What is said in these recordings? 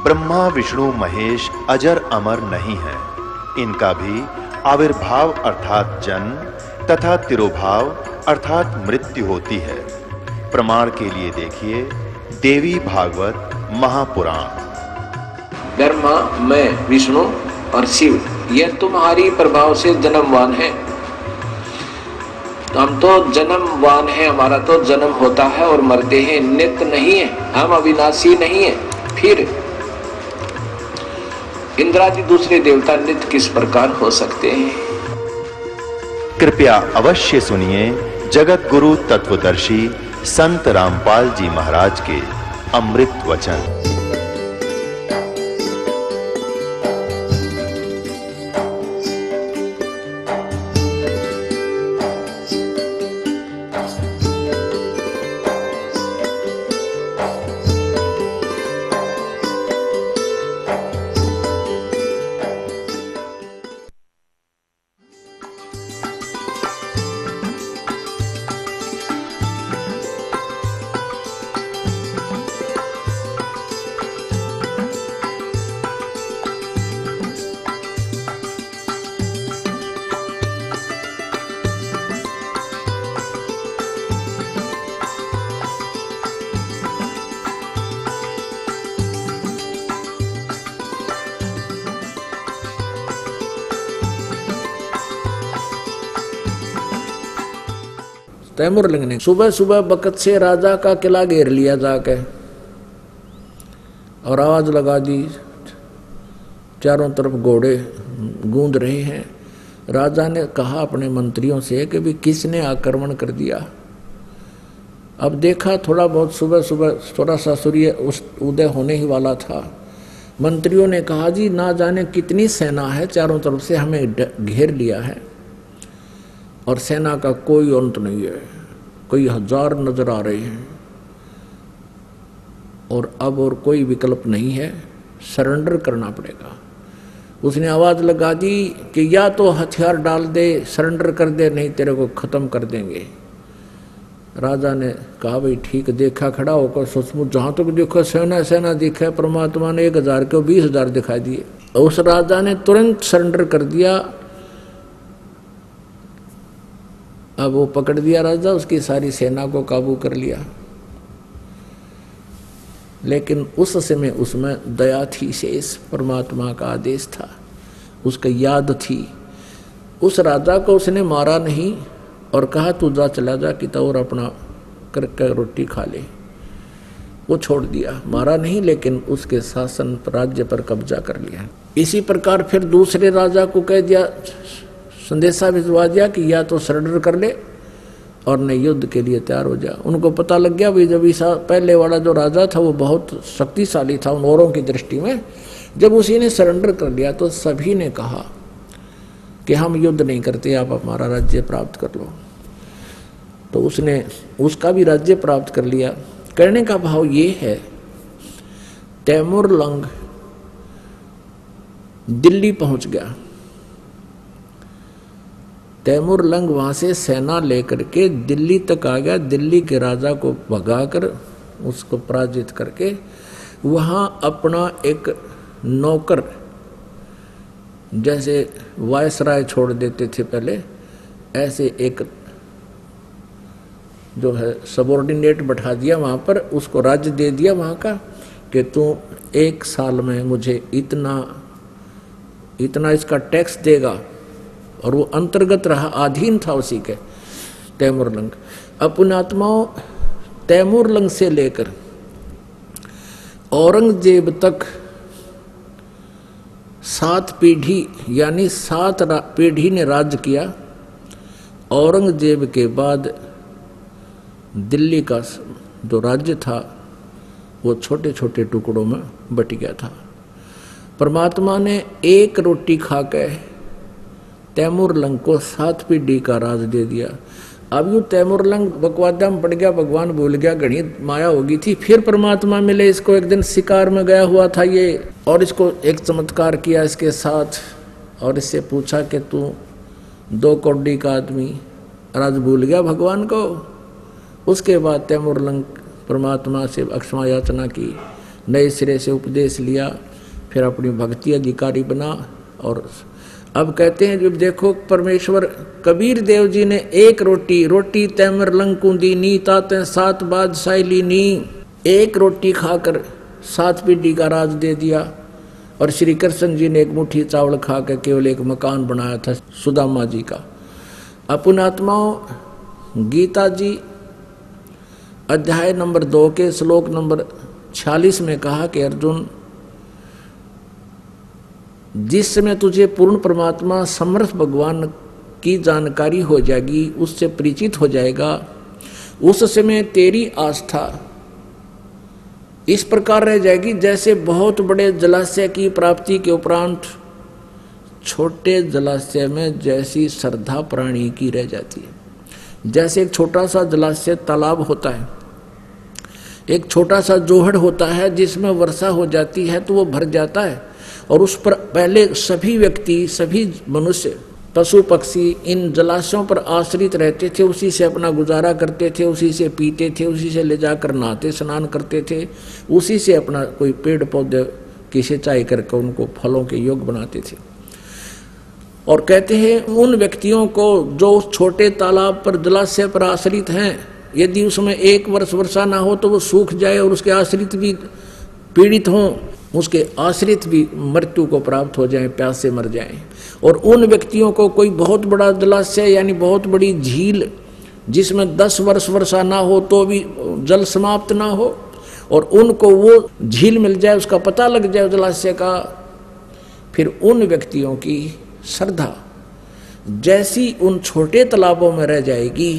ब्रह्मा विष्णु महेश अजर अमर नहीं है, इनका भी आविर्भाव अर्थात जन्म तथा तिरोभाव अर्थात मृत्यु होती है। प्रमाण के लिए देखिए देवी भागवत महापुराण। ब्रह्मा, मैं, विष्णु और शिव ये तुम्हारी प्रभाव से जन्मवान है। हम तो जन्मवान है, हमारा तो जन्म होता है और मरते हैं, नित्य नहीं है, हम अविनाशी नहीं है। फिर इंद्रादि दूसरे देवता नित्य किस प्रकार हो सकते हैं? कृपया अवश्य सुनिए जगत गुरु तत्वदर्शी संत रामपाल जी महाराज के अमृत वचन। तैमूरलंग ने सुबह सुबह बकत से राजा का किला घेर लिया जाके और आवाज लगा दी। चारों तरफ घोड़े गूंज रहे हैं। राजा ने कहा अपने मंत्रियों से कि भी किसने आक्रमण कर दिया। अब देखा थोड़ा बहुत सुबह सुबह थोड़ा सा सूर्य उदय होने ही वाला था। मंत्रियों ने कहा जी ना जाने कितनी सेना है, चारों तरफ से हमें घेर लिया है और सेना का कोई अंत नहीं है, कई हजार नजर आ रहे हैं और अब और कोई विकल्प नहीं है, सरेंडर करना पड़ेगा। उसने आवाज लगा दी कि या तो हथियार डाल दे, सरेंडर कर दे, नहीं तेरे को खत्म कर देंगे। राजा ने कहा भाई ठीक, देखा खड़ा होकर सचमुच जहां तक देखो सेना सेना दिखा। परमात्मा ने 1000 को 20,000 दिखाई दिए। उस राजा ने तुरंत सरेंडर कर दिया। अब वो पकड़ दिया राजा, उसकी सारी सेना को काबू कर लिया। लेकिन उस समय उसमें दया थी शेष, परमात्मा का आदेश था, उसका याद थी। उस राजा को उसने मारा नहीं और कहा तू जा चला जा कि तो और अपना करके रोटी खा ले। वो छोड़ दिया, मारा नहीं, लेकिन उसके शासन राज्य पर कब्जा कर लिया। इसी प्रकार फिर दूसरे राजा को कह दिया, संदेशा भिजवा दिया कि या तो सरेंडर कर ले और न युद्ध के लिए तैयार हो जा। उनको पता लग गया भाई जब ईसा पहले वाला जो राजा था वो बहुत शक्तिशाली था उन औरों की दृष्टि में। जब उसी ने सरेंडर कर लिया तो सभी ने कहा कि हम युद्ध नहीं करते, आप हमारा राज्य प्राप्त कर लो। तो उसने उसका भी राज्य प्राप्त कर लिया। करने का भाव ये है, तैमूरलंग दिल्ली पहुंच गया। तैमूरलंग वहां से सेना लेकर के दिल्ली तक आ गया। दिल्ली के राजा को भगाकर उसको पराजित करके वहां अपना एक नौकर, जैसे वायसराय छोड़ देते थे पहले, ऐसे एक जो है सबॉर्डिनेट बैठा दिया वहां पर। उसको राज्य दे दिया वहां का कि तू 1 साल में मुझे इतना इतना इसका टैक्स देगा। और वो अंतर्गत रहा, अधीन था उसी के तैमूरलंग। पुण्यात्माओं, तैमूरलंग से लेकर औरंगजेब तक 7 पीढ़ी यानी 7 पीढ़ी ने राज्य किया। औरंगजेब के बाद दिल्ली का जो राज्य था वो छोटे छोटे टुकड़ों में बट गया था। परमात्मा ने एक रोटी खा के तैमूरलंग को 7 पीढ़ी का राज दे दिया। अब यूं तैमूरलंग बकवादा में पड़ गया, भगवान भूल गया, घनी माया होगी थी। फिर परमात्मा मिले इसको, एक दिन शिकार में गया हुआ था ये, और इसको एक चमत्कार किया इसके साथ और इससे पूछा कि तू 2 कौड़ी का आदमी, राज भूल गया भगवान को। उसके बाद तैमूरलंग परमात्मा से क्षमा याचना की, नए सिरे से उपदेश लिया, फिर अपनी भक्ति अधिकारी बना। और अब कहते हैं जब देखो परमेश्वर कबीर देव जी ने एक रोटी तैमर लंकुंदी नी ताते 7 बादशाही ली नी, एक रोटी खाकर 7 पीढ़ी का राज दे दिया। और श्री कृष्ण जी ने एक मुट्ठी चावल खा कर केवल एक मकान बनाया था सुदामा जी का। अपुणात्माओं, गीता जी अध्याय नंबर 2 के श्लोक नंबर 46 में कहा कि अर्जुन, जिस समय तुझे पूर्ण परमात्मा समर्थ भगवान की जानकारी हो जाएगी, उससे परिचित हो जाएगा, उस समय तेरी आस्था इस प्रकार रह जाएगी जैसे बहुत बड़े जलाशय की प्राप्ति के उपरांत छोटे जलाशय में जैसी श्रद्धा प्राणी की रह जाती है। जैसे एक छोटा सा जलाशय तालाब होता है, एक छोटा सा जोहड़ होता है जिसमें वर्षा हो जाती है तो वो भर जाता है, और उस पर पहले सभी व्यक्ति, सभी मनुष्य, पशु पक्षी इन जलाशयों पर आश्रित रहते थे, उसी से अपना गुजारा करते थे, उसी से पीते थे, उसी से ले जाकर नहाते स्नान करते थे, उसी से अपना कोई पेड़ पौधे की सिंचाई करके उनको फलों के योग बनाते थे। और कहते हैं उन व्यक्तियों को जो उस छोटे तालाब पर जलाशय पर आश्रित हैं, यदि उसमें 1 वर्ष वर्षा ना हो तो वो सूख जाए और उसके आश्रित भी पीड़ित हों, उसके आश्रित भी मृत्यु को प्राप्त हो जाएं, प्यास से मर जाएं। और उन व्यक्तियों को कोई बहुत बड़ा जलाशय यानी बहुत बड़ी झील जिसमें 10 वर्ष वर्षा ना हो तो भी जल समाप्त ना हो, और उनको वो झील मिल जाए, उसका पता लग जाए जलाशय का, फिर उन व्यक्तियों की श्रद्धा जैसी उन छोटे तालाबों में रह जाएगी।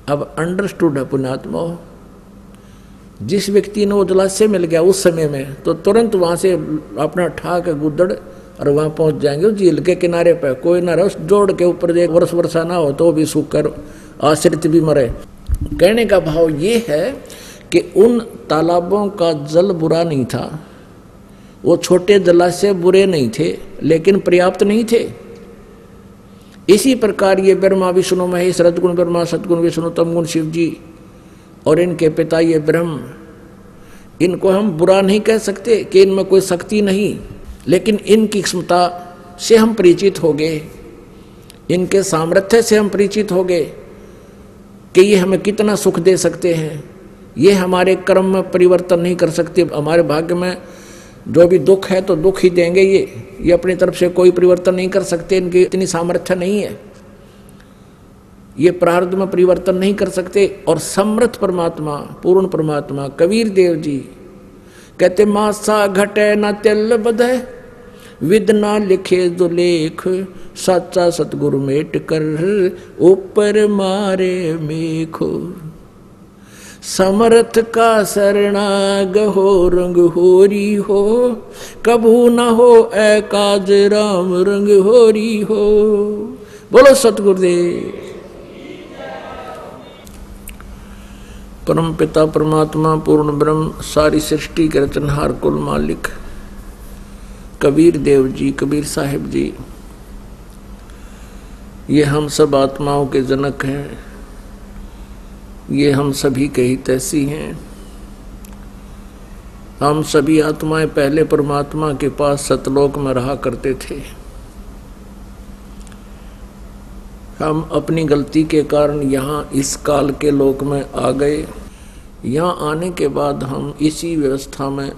अब अंडरस्टूड है पुण्यात्मा, जिस व्यक्ति ने वो जलाशय मिल गया उस समय में, तो तुरंत वहां से अपना ठाक गुदड़ और वहां पहुंच जाएंगे झील के किनारे पर। कोई ना रस जोड़ के ऊपर 1 वर्ष वर्षा ना हो तो भी सूख कर आश्रित भी मरे। कहने का भाव ये है कि उन तालाबों का जल बुरा नहीं था, वो छोटे जलाशय बुरे नहीं थे, लेकिन पर्याप्त नहीं थे। इसी प्रकार ये ब्रह्मा विष्णु महेश, रजगुण ब्रह्मा, सतगुण विष्णु, तमगुण शिव जी और इनके पिता ये ब्रह्म, इनको हम बुरा नहीं कह सकते कि इनमें कोई शक्ति नहीं, लेकिन इनकी क्षमता से हम परिचित हो गए, इनके सामर्थ्य से हम परिचित हो गए कि ये हमें कितना सुख दे सकते हैं। ये हमारे कर्म में परिवर्तन नहीं कर सकते, हमारे भाग्य में जो भी दुख है तो दुख ही देंगे। ये अपनी तरफ से कोई परिवर्तन नहीं कर सकते, इनकी इतनी सामर्थ्य नहीं है, ये प्रारब्ध में परिवर्तन नहीं कर सकते। और समर्थ परमात्मा, पूर्ण परमात्मा कबीर देव जी कहते मासा घटे न तेल बधे, विद ना लिखे जो लेख, सच्चा सतगुरु मेट कर ऊपर मारे मेखो। समर्थ का शरणाग हो रंग होरी हो, कभू न हो ए काज राम रंग होरी हो। बोलो सतगुरुदेव। परम पिता परमात्मा पूर्ण ब्रह्म सारी सृष्टि के रचनहार कुल मालिक कबीर देव जी, कबीर साहिब जी, ये हम सब आत्माओं के जनक हैं, ये हम सभी के हितैषी हैं। हम सभी आत्माएं पहले परमात्मा के पास सतलोक में रहा करते थे। हम अपनी गलती के कारण यहाँ इस काल के लोक में आ गए। यहाँ आने के बाद हम इसी व्यवस्था में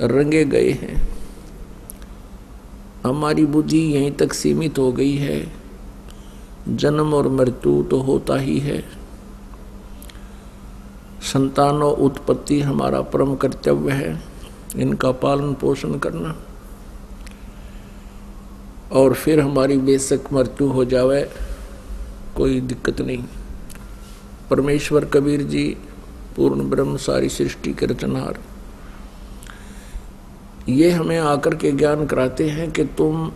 रंगे गए हैं। हमारी बुद्धि यहीं तक सीमित हो गई है। जन्म और मृत्यु तो होता ही है, संतान और उत्पत्ति हमारा परम कर्तव्य है, इनका पालन पोषण करना। और फिर हमारी बेशक मृत्यु हो जावे, कोई दिक्कत नहीं। परमेश्वर कबीर जी पूर्ण ब्रह्म सारी सृष्टि के रचनहार, ये हमें आकर के ज्ञान कराते हैं कि तुम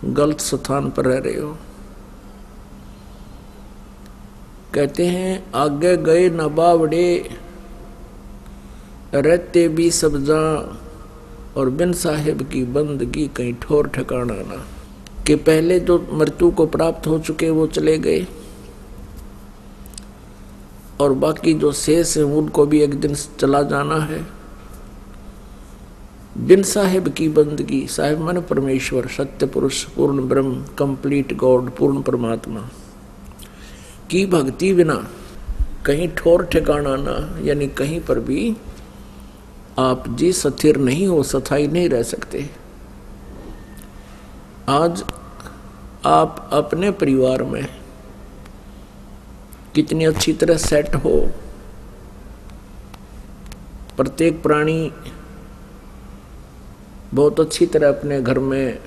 गलत स्थान पर रह रहे हो। कहते हैं आगे गए न बावड़े, रहते भी सब जा, और बिन साहिब की बंदगी कहीं ठोर ठिकाना ना। कि पहले जो मृत्यु को प्राप्त हो चुके वो चले गए, और बाकी जो शेष है उनको भी एक दिन चला जाना है। बिन साहिब की बंदगी, साहिब माने परमेश्वर, सत्य पुरुष, पूर्ण ब्रह्म, कंप्लीट गॉड, पूर्ण परमात्मा की भक्ति बिना कहीं ठोर ठिकाना ना, यानी कहीं पर भी आप जी स्थिर नहीं हो, स्थायी नहीं रह सकते। आज आप अपने परिवार में कितनी अच्छी तरह सेट हो, प्रत्येक प्राणी बहुत अच्छी तरह अपने घर में,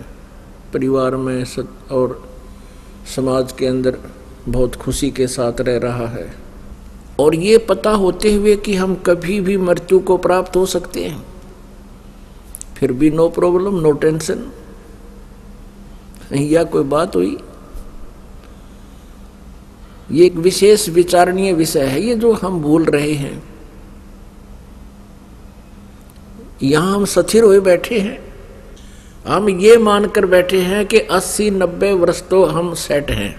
परिवार में और समाज के अंदर बहुत खुशी के साथ रह रहा है, और ये पता होते हुए कि हम कभी भी मृत्यु को प्राप्त हो सकते हैं, फिर भी नो प्रॉब्लम, नो टेंशन। यह कोई बात हुई? ये एक विशेष विचारणीय विषय है ये जो हम भूल रहे हैं। यहां हम स्थिर हुए बैठे हैं, हम ये मानकर बैठे हैं कि 80-90 वर्ष तो हम सेट हैं।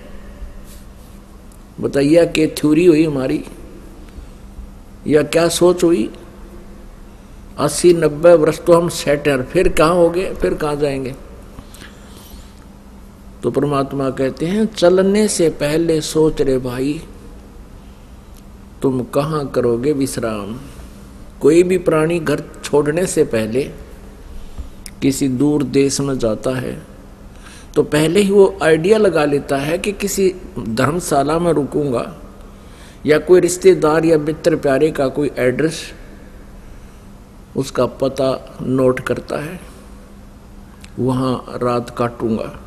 बताइए क्या थ्योरी हुई हमारी, या क्या सोच हुई? 80-90 वर्ष तो हम सेट हैं, फिर कहाँ हो गए, फिर कहाँ जाएंगे? तो परमात्मा कहते हैं चलने से पहले सोच रे भाई तुम कहाँ करोगे विश्राम। कोई भी प्राणी घर छोड़ने से पहले किसी दूर देश में जाता है तो पहले ही वो आइडिया लगा लेता है कि किसी धर्मशाला में रुकूंगा, या कोई रिश्तेदार या मित्र प्यारे का कोई एड्रेस, उसका पता नोट करता है, वहाँ रात काटूंगा।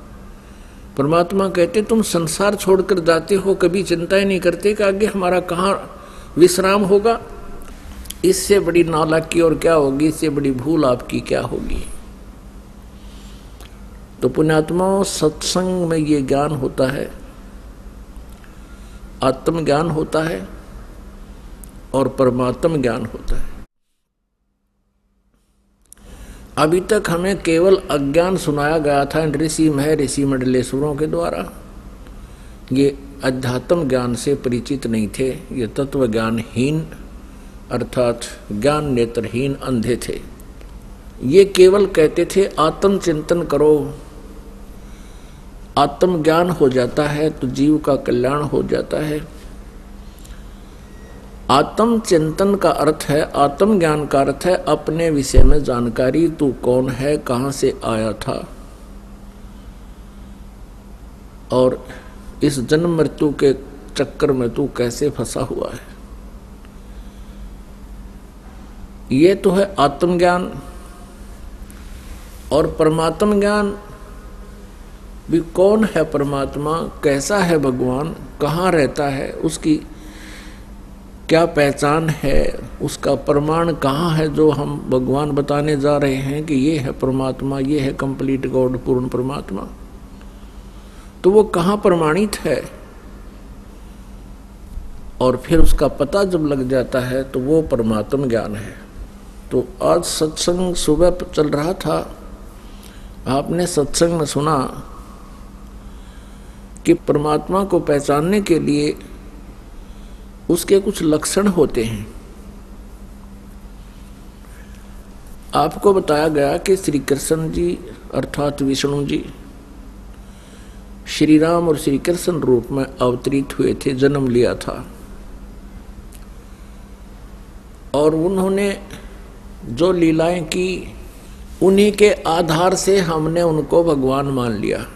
परमात्मा कहते तुम संसार छोड़कर जाते हो, कभी चिंता ही नहीं करते कि आगे हमारा कहाँ विश्राम होगा। इससे बड़ी नालायकी और क्या होगी, इससे बड़ी भूल आपकी क्या होगी। तो पुण्यात्माओं, सत्संग में ये ज्ञान होता है, आत्मज्ञान होता है और परमात्म ज्ञान होता है। अभी तक हमें केवल अज्ञान सुनाया गया था ऋषि महर्षि मंडलेश्वरों के द्वारा। ये अध्यात्म ज्ञान से परिचित नहीं थे, ये तत्व ज्ञानहीन अर्थात ज्ञान नेत्रहीन अंधे थे। ये केवल कहते थे आत्म चिंतन करो, आत्म ज्ञान हो जाता है तो जीव का कल्याण हो जाता है। आत्म चिंतन का अर्थ है, आत्म ज्ञान का अर्थ है अपने विषय में जानकारी, तू कौन है, कहां से आया था और इस जन्म मृत्यु के चक्कर में तू कैसे फंसा हुआ है। ये तो है आत्मज्ञान। और परमात्म ज्ञान भी, कौन है परमात्मा, कैसा है भगवान, कहाँ रहता है, उसकी क्या पहचान है, उसका प्रमाण कहाँ है जो हम भगवान बताने जा रहे हैं कि ये है परमात्मा, ये है कंप्लीट गॉड, पूर्ण परमात्मा। तो वो कहाँ प्रमाणित है, और फिर उसका पता जब लग जाता है तो वो परमात्म ज्ञान है। तो आज सत्संग सुबह चल रहा था, आपने सत्संग में सुना कि परमात्मा को पहचानने के लिए उसके कुछ लक्षण होते हैं। आपको बताया गया कि श्री कृष्ण जी अर्थात विष्णु जी श्री राम और श्री कृष्ण रूप में अवतरित हुए थे, जन्म लिया था, और उन्होंने जो लीलाएं की उन्हीं के आधार से हमने उनको भगवान मान लिया।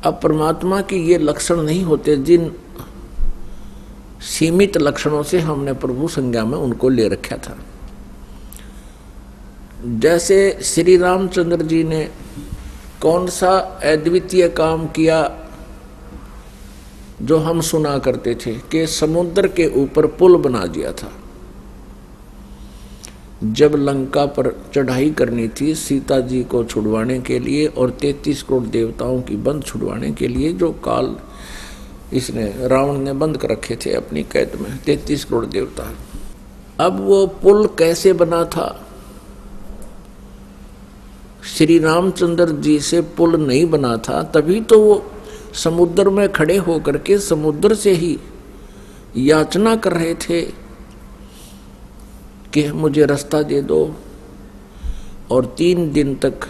अब परमात्मा के ये लक्षण नहीं होते जिन सीमित लक्षणों से हमने प्रभु संज्ञा में उनको ले रखा था। जैसे श्री रामचंद्र जी ने कौन सा अद्वितीय काम किया जो हम सुना करते थे कि समुद्र के ऊपर पुल बना दिया था। जब लंका पर चढ़ाई करनी थी सीता जी को छुड़वाने के लिए और 33 करोड़ देवताओं की बंद छुड़वाने के लिए, जो काल इसने रावण ने बंद कर रखे थे अपनी कैद में 33 करोड़ देवता। अब वो पुल कैसे बना था? श्री रामचंद्र जी से पुल नहीं बना था, तभी तो वो समुद्र में खड़े होकर के समुद्र से ही याचना कर रहे थे कि मुझे रास्ता दे दो, और 3 दिन तक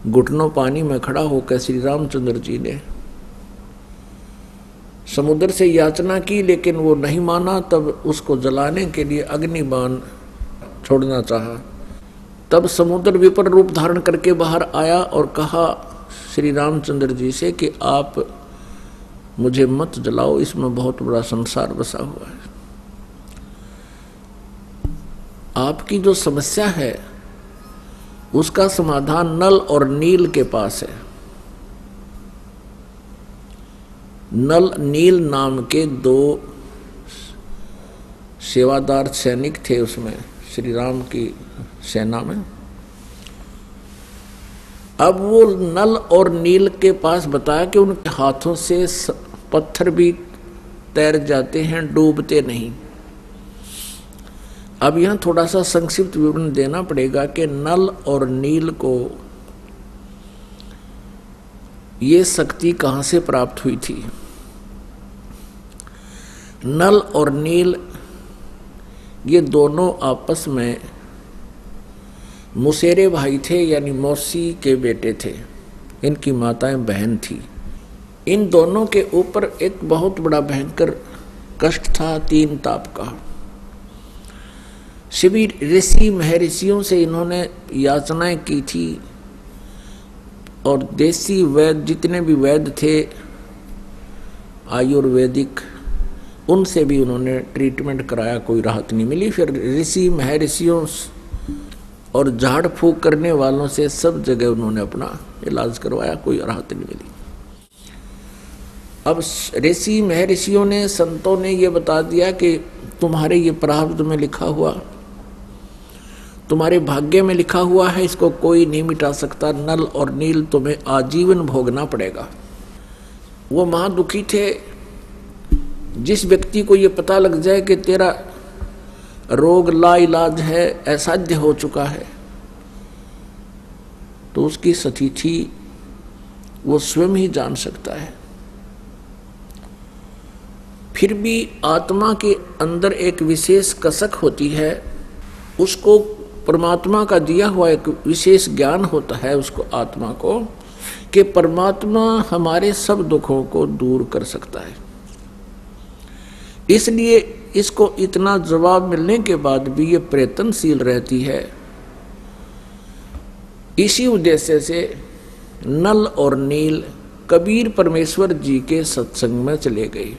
घुटनों पानी में खड़ा होकर श्री रामचंद्र जी ने समुद्र से याचना की, लेकिन वो नहीं माना। तब उसको जलाने के लिए अग्निबाण छोड़ना चाहा। तब समुद्र विपर रूप धारण करके बाहर आया और कहा श्री रामचंद्र जी से कि आप मुझे मत जलाओ, इसमें बहुत बड़ा संसार बसा हुआ है। आपकी जो समस्या है उसका समाधान नल और नील के पास है। नल नील नाम के 2 सेवादार सैनिक थे उसमें, श्री राम की सेना में। अब वो नल और नील के पास बताया कि उनके हाथों से पत्थर भी तैर जाते हैं, डूबते नहीं। अब यहां थोड़ा सा संक्षिप्त विवरण देना पड़ेगा कि नल और नील को ये शक्ति कहां से प्राप्त हुई थी। नल और नील ये दोनों आपस में मुसेरे भाई थे, यानी मौसी के बेटे थे। इनकी माताएं बहन थी। इन दोनों के ऊपर एक बहुत बड़ा भयंकर कष्ट था, 3 ताप का। सभी ऋषि महर्षियों से इन्होंने याचनाएं की थी, और देसी वैद्य जितने भी वैद्य थे आयुर्वेदिक, उनसे भी उन्होंने ट्रीटमेंट कराया, कोई राहत नहीं मिली। फिर ऋषि महर्षियों और झाड़ फूक करने वालों से सब जगह उन्होंने अपना इलाज करवाया, कोई राहत नहीं मिली। अब ऋषि महर्षियों ने, संतों ने ये बता दिया कि तुम्हारे ये प्रारब्ध में लिखा हुआ, तुम्हारे भाग्य में लिखा हुआ है, इसको कोई नहीं मिटा सकता। नल और नील तुम्हें आजीवन भोगना पड़ेगा। वो महादुखी थे। जिस व्यक्ति को ये पता लग जाए कि तेरा रोग लाइलाज है, असाध्य हो चुका है, तो उसकी स्थिति वो स्वयं ही जान सकता है। फिर भी आत्मा के अंदर एक विशेष कसक होती है, उसको परमात्मा का दिया हुआ एक विशेष ज्ञान होता है उसको, आत्मा को, कि परमात्मा हमारे सब दुखों को दूर कर सकता है। इसलिए इसको इतना जवाब मिलने के बाद भी ये प्रयत्नशील रहती है। इसी उद्देश्य से नल और नील कबीर परमेश्वर जी के सत्संग में चले गए।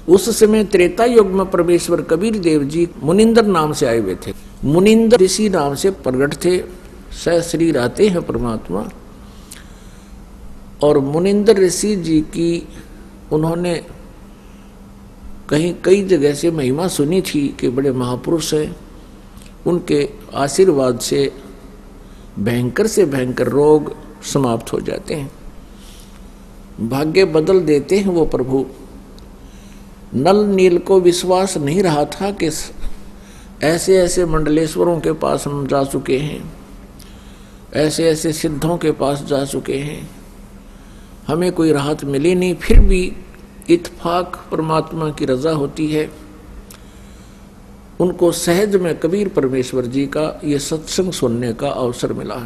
उस समय त्रेता युग में परमेश्वर कबीर देव जी मुनिंदर नाम से आए हुए थे। मुनिंदर ऋषि नाम से प्रगट थे, सहस्री रहते हैं परमात्मा। और मुनिंदर ऋषि जी की उन्होंने कहीं कई जगह से महिमा सुनी थी कि बड़े महापुरुष हैं, उनके आशीर्वाद से भयंकर से भयंकर रोग समाप्त हो जाते हैं, भाग्य बदल देते हैं वो प्रभु। नल नील को विश्वास नहीं रहा था कि ऐसे ऐसे मंडलेश्वरों के पास हम जा चुके हैं, ऐसे ऐसे सिद्धों के पास जा चुके हैं, हमें कोई राहत मिली नहीं। फिर भी इत्फाक परमात्मा की रजा होती है। उनको सहज में कबीर परमेश्वर जी का ये सत्संग सुनने का अवसर मिला।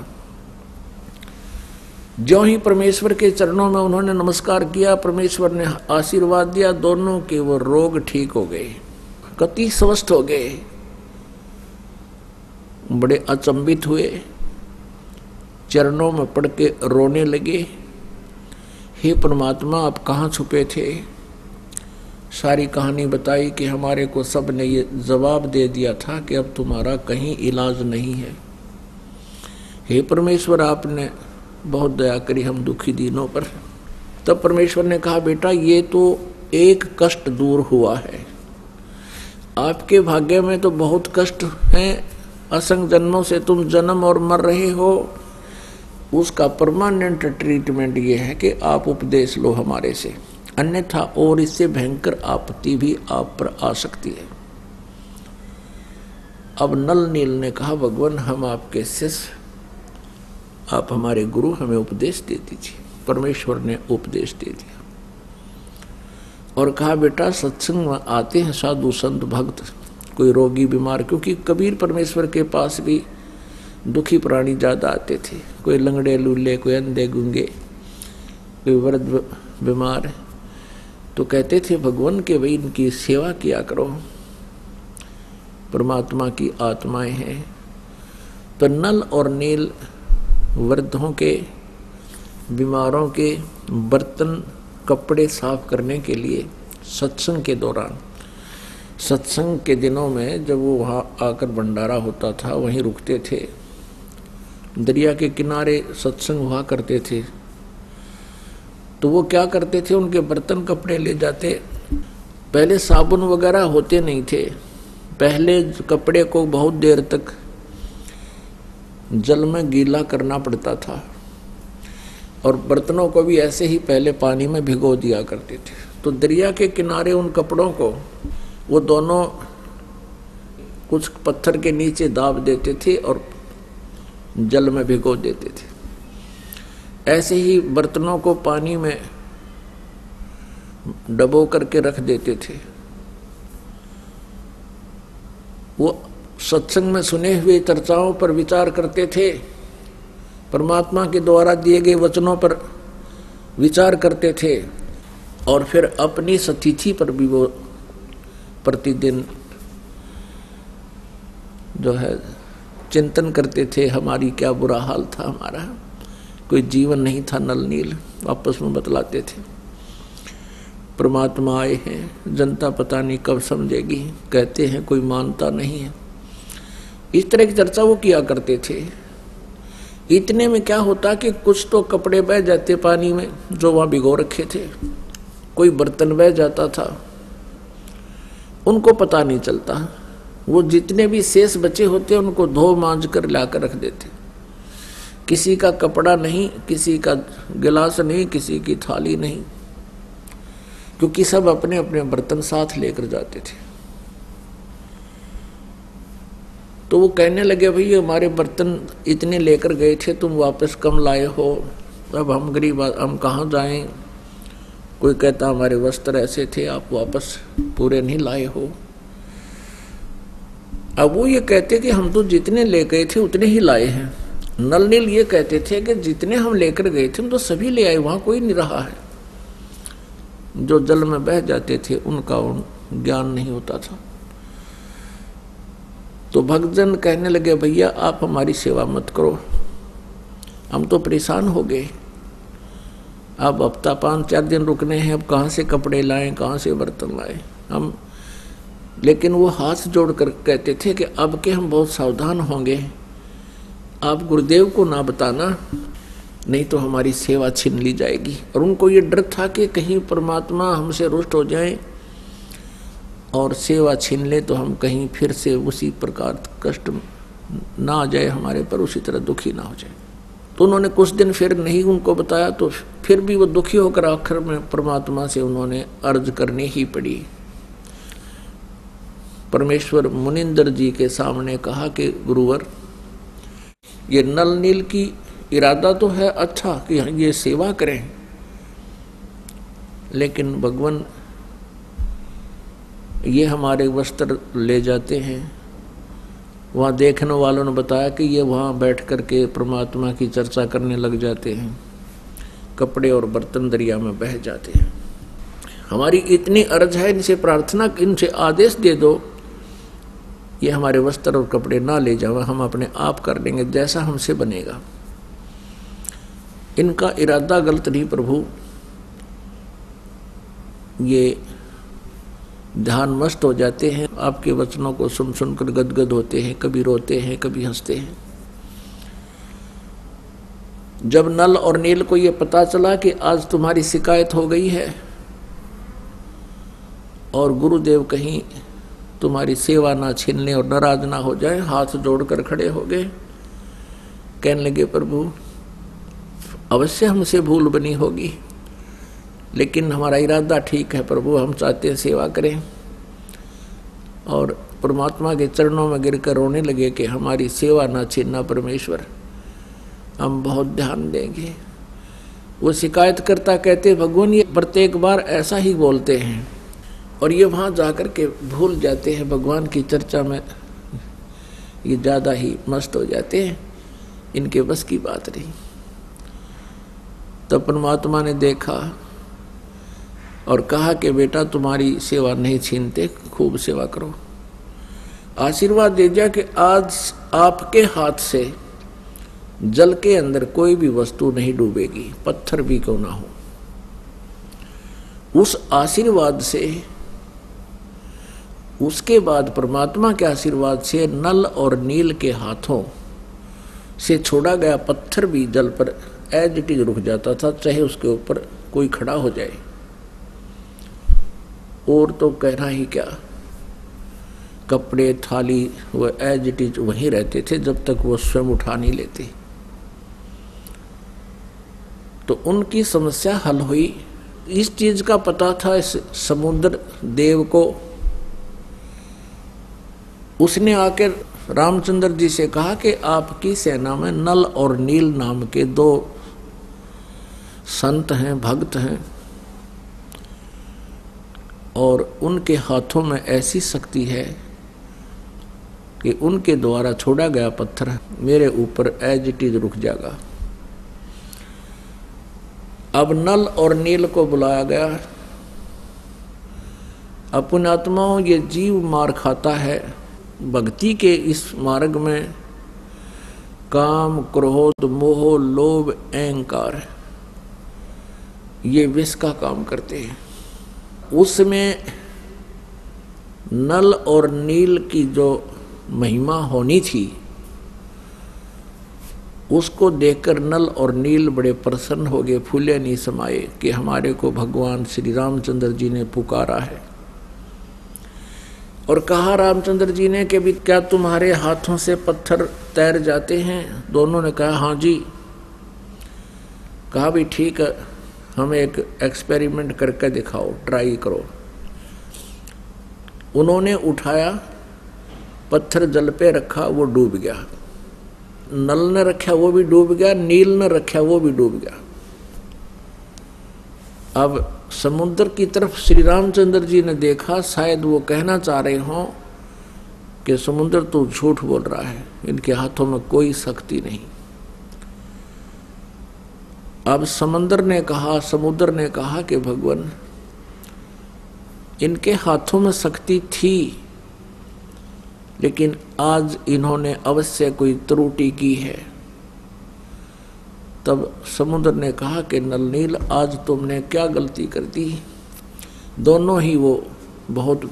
ज्यों ही परमेश्वर के चरणों में उन्होंने नमस्कार किया, परमेश्वर ने आशीर्वाद दिया, दोनों के वो रोग ठीक हो गए, कति स्वस्थ हो गए। बड़े अचंभित हुए, चरणों में पड़ के रोने लगे, हे परमात्मा आप कहाँ छुपे थे। सारी कहानी बताई कि हमारे को सब ने ये जवाब दे दिया था कि अब तुम्हारा कहीं इलाज नहीं है। हे परमेश्वर आपने बहुत दया करी हम दुखी दिनों पर। तब परमेश्वर ने कहा बेटा ये तो एक कष्ट दूर हुआ है, आपके भाग्य में तो बहुत कष्ट हैं, असंख्य जन्मों से तुम जन्म और मर रहे हो। उसका परमानेंट ट्रीटमेंट ये है कि आप उपदेश लो हमारे से, अन्यथा और इससे भयंकर आपत्ति भी आप पर आ सकती है। अब नल नील ने कहा भगवान हम आपके शिष्य, आप हमारे गुरु, हमें उपदेश दे दीजिए। परमेश्वर ने उपदेश दे दिया और कहा बेटा सत्संग में आते हैं साधु संत भक्त, कोई रोगी बीमार, क्योंकि कबीर परमेश्वर के पास भी दुखी प्राणी ज़्यादा आते थे, कोई लंगड़े लूले, कोई अंधे गूंगे, कोई वृद्ध बीमार, तो कहते थे भगवान के भाई इनकी सेवा किया करो, परमात्मा की आत्माएं हैं। तो नल और नील वृद्धों के, बीमारों के बर्तन कपड़े साफ करने के लिए सत्संग के दौरान, सत्संग के दिनों में जब वो वहाँ आकर भंडारा होता था वहीं रुकते थे, दरिया के किनारे सत्संग हुआ करते थे, तो वो क्या करते थे, उनके बर्तन कपड़े ले जाते। पहले साबुन वगैरह होते नहीं थे, पहले कपड़े को बहुत देर तक जल में गीला करना पड़ता था और बर्तनों को भी ऐसे ही पहले पानी में भिगो दिया करते थे। तो दरिया के किनारे उन कपड़ों को वो दोनों कुछ पत्थर के नीचे दाब देते थे और जल में भिगो देते थे। ऐसे ही बर्तनों को पानी में डबो करके रख देते थे। वो सत्संग में सुने हुए चर्चाओं पर विचार करते थे, परमात्मा के द्वारा दिए गए वचनों पर विचार करते थे और फिर अपनी सतिथि पर भी वो प्रतिदिन जो है चिंतन करते थे, हमारी क्या बुरा हाल था, हमारा कोई जीवन नहीं था। नल नील आपस में बतलाते थे, परमात्मा आए हैं, जनता पता नहीं कब समझेगी, कहते हैं कोई मानता नहीं है। इस तरह की चर्चा वो किया करते थे। इतने में क्या होता कि कुछ तो कपड़े बह जाते पानी में जो वहाँ भिगो रखे थे, कोई बर्तन बह जाता था, उनको पता नहीं चलता। वो जितने भी शेष बचे होते उनको धो मांझ कर लाकर रख देते। किसी का कपड़ा नहीं, किसी का गिलास नहीं, किसी की थाली नहीं, क्योंकि सब अपने अपने बर्तन साथ लेकर जाते थे। तो वो कहने लगे भाई हमारे बर्तन इतने लेकर गए थे, तुम वापस कम लाए हो, अब हम गरीब, हम कहाँ जाएं। कोई कहता हमारे वस्त्र ऐसे थे, आप वापस पूरे नहीं लाए हो। अब वो ये कहते कि हम तो जितने ले गए थे उतने ही लाए हैं। नल नील ये कहते थे कि जितने हम लेकर गए थे हम तो सभी ले आए, वहां कोई नहीं रहा है। जो जल में बह जाते थे उनका ज्ञान नहीं होता था। तो भक्तजन कहने लगे भैया आप हमारी सेवा मत करो, हम तो परेशान हो गए, अब हफ्ता 5-4 दिन रुकने हैं, अब कहाँ से कपड़े लाएं, कहाँ से बर्तन लाएं हम। लेकिन वो हाथ जोड़कर कहते थे कि अब के हम बहुत सावधान होंगे, आप गुरुदेव को ना बताना, नहीं तो हमारी सेवा छीन ली जाएगी। और उनको ये डर था कि कहीं परमात्मा हमसे रुष्ट हो जाए और सेवा छीन ले तो हम कहीं फिर से उसी प्रकार कष्ट ना आ जाए हमारे पर, उसी तरह दुखी ना हो जाए। तो उन्होंने कुछ दिन फिर नहीं उनको बताया, तो फिर भी वो दुखी होकर आखिर में परमात्मा से उन्होंने अर्ज करनी ही पड़ी। परमेश्वर मुनिंदर जी के सामने कहा कि गुरुवर, ये नल नील की इरादा तो है अच्छा कि ये सेवा करें, लेकिन भगवान ये हमारे वस्त्र ले जाते हैं। वहाँ देखने वालों ने बताया कि ये वहाँ बैठ कर के परमात्मा की चर्चा करने लग जाते हैं, कपड़े और बर्तन दरिया में बह जाते हैं। हमारी इतनी अर्ज है, इनसे प्रार्थना, इनसे आदेश दे दो ये हमारे वस्त्र और कपड़े ना ले जाओ, हम अपने आप कर लेंगे जैसा हमसे बनेगा। इनका इरादा गलत नहीं प्रभु, ये ध्यान मस्त हो जाते हैं, आपके वचनों को सुन सुनकर गदगद होते हैं, कभी रोते हैं कभी हंसते हैं। जब नल और नील को ये पता चला कि आज तुम्हारी शिकायत हो गई है और गुरुदेव कहीं तुम्हारी सेवा ना छीन ले और नाराज ना हो जाए, हाथ जोड़कर खड़े हो गए, कहने लगे प्रभु अवश्य हमसे भूल बनी होगी, लेकिन हमारा इरादा ठीक है प्रभु, हम चाहते हैं सेवा करें। और परमात्मा के चरणों में गिरकर रोने लगे कि हमारी सेवा ना छीनना परमेश्वर, हम बहुत ध्यान देंगे। वो शिकायत करता कहते भगवान ये प्रत्येक बार ऐसा ही बोलते हैं, और ये वहाँ जाकर के भूल जाते हैं भगवान की चर्चा में, ये ज़्यादा ही मस्त हो जाते हैं, इनके बस की बात नहीं। तब परमात्मा ने देखा और कहा कि बेटा तुम्हारी सेवा नहीं छीनते, खूब सेवा करो। आशीर्वाद दे दिया कि आज आपके हाथ से जल के अंदर कोई भी वस्तु नहीं डूबेगी, पत्थर भी क्यों ना हो। उस आशीर्वाद से, उसके बाद परमात्मा के आशीर्वाद से नल और नील के हाथों से छोड़ा गया पत्थर भी जल पर एज इट इज रुक जाता था, चाहे उसके ऊपर कोई खड़ा हो जाए। और तो कहना ही क्या, कपड़े थाली वो एज इट इज वहीं रहते थे जब तक वो स्वयं उठा नहीं लेते। तो उनकी समस्या हल हुई। इस चीज का पता था इस समुद्र देव को। उसने आकर रामचंद्र जी से कहा कि आपकी सेना में नल और नील नाम के 2 संत हैं, भक्त हैं, और उनके हाथों में ऐसी शक्ति है कि उनके द्वारा छोड़ा गया पत्थर मेरे ऊपर एज इट इज रुक जाएगा। अब नल और नील को बुलाया गया। अपने आत्माओं, ये जीव मार खाता है भक्ति के इस मार्ग में। काम, क्रोध, मोह, लोभ, अहंकार ये विष का काम करते हैं। उसमें नल और नील की जो महिमा होनी थी, उसको देखकर नल और नील बड़े प्रसन्न हो गए, फूले नहीं समाये कि हमारे को भगवान श्री रामचंद्र जी ने पुकारा है। और कहा रामचंद्र जी ने कि भी क्या तुम्हारे हाथों से पत्थर तैर जाते हैं? दोनों ने कहा हाँ जी। कहा भी ठीक है, हमें एक एक्सपेरिमेंट करके दिखाओ, ट्राई करो। उन्होंने उठाया, पत्थर जल पे रखा, वो डूब गया। नल ने रखा वो भी डूब गया, नील ने रखा वो भी डूब गया। अब समुद्र की तरफ श्री रामचंद्र जी ने देखा, शायद वो कहना चाह रहे हों कि समुद्र तो झूठ बोल रहा है, इनके हाथों में कोई शक्ति नहीं। अब समुद्र ने कहा कि भगवान इनके हाथों में शक्ति थी, लेकिन आज इन्होंने अवश्य कोई त्रुटि की है। तब समुद्र ने कहा कि नल नील, आज तुमने क्या गलती कर दी? दोनों ही वो बहुत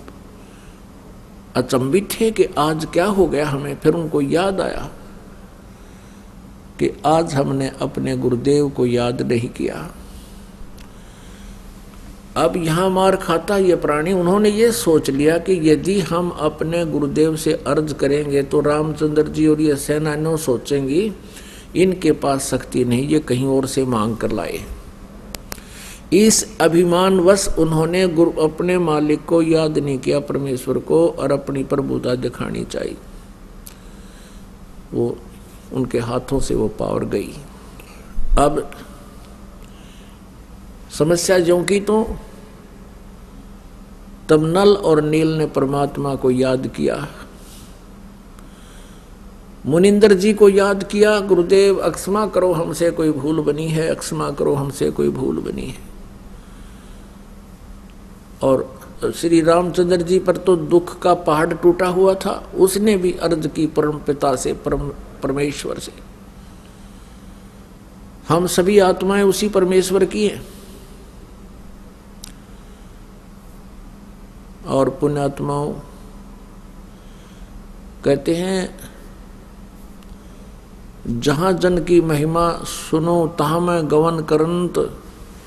अचंभित थे कि आज क्या हो गया हमें। फिर उनको याद आया कि आज हमने अपने गुरुदेव को याद नहीं किया। अब यहाँ मार खाता ये प्राणी, उन्होंने ये सोच लिया कि यदि हम अपने गुरुदेव से अर्ज करेंगे तो रामचंद्र जी और ये सेनानियों सोचेंगी इनके पास शक्ति नहीं, ये कहीं और से मांग कर लाए। इस अभिमानवश उन्होंने अपने मालिक को याद नहीं किया, परमेश्वर को, और अपनी प्रभुता दिखानी चाहिए। वो उनके हाथों से वो पावर गई। अब समस्या ज्यों की तो तब नल और नील ने परमात्मा को याद किया, मुनिंदर जी को याद किया। गुरुदेव अक्षमा करो, हमसे कोई भूल बनी है, अक्षमा करो, हमसे कोई भूल बनी है। और श्री रामचंद्र जी पर तो दुख का पहाड़ टूटा हुआ था, उसने भी अर्ज की परम पिता से, परमेश्वर से। हम सभी आत्माएं उसी परमेश्वर की हैं। और पुण्यात्माओं कहते हैं, जहां जन की महिमा सुनो तहां मैं गवन करंत,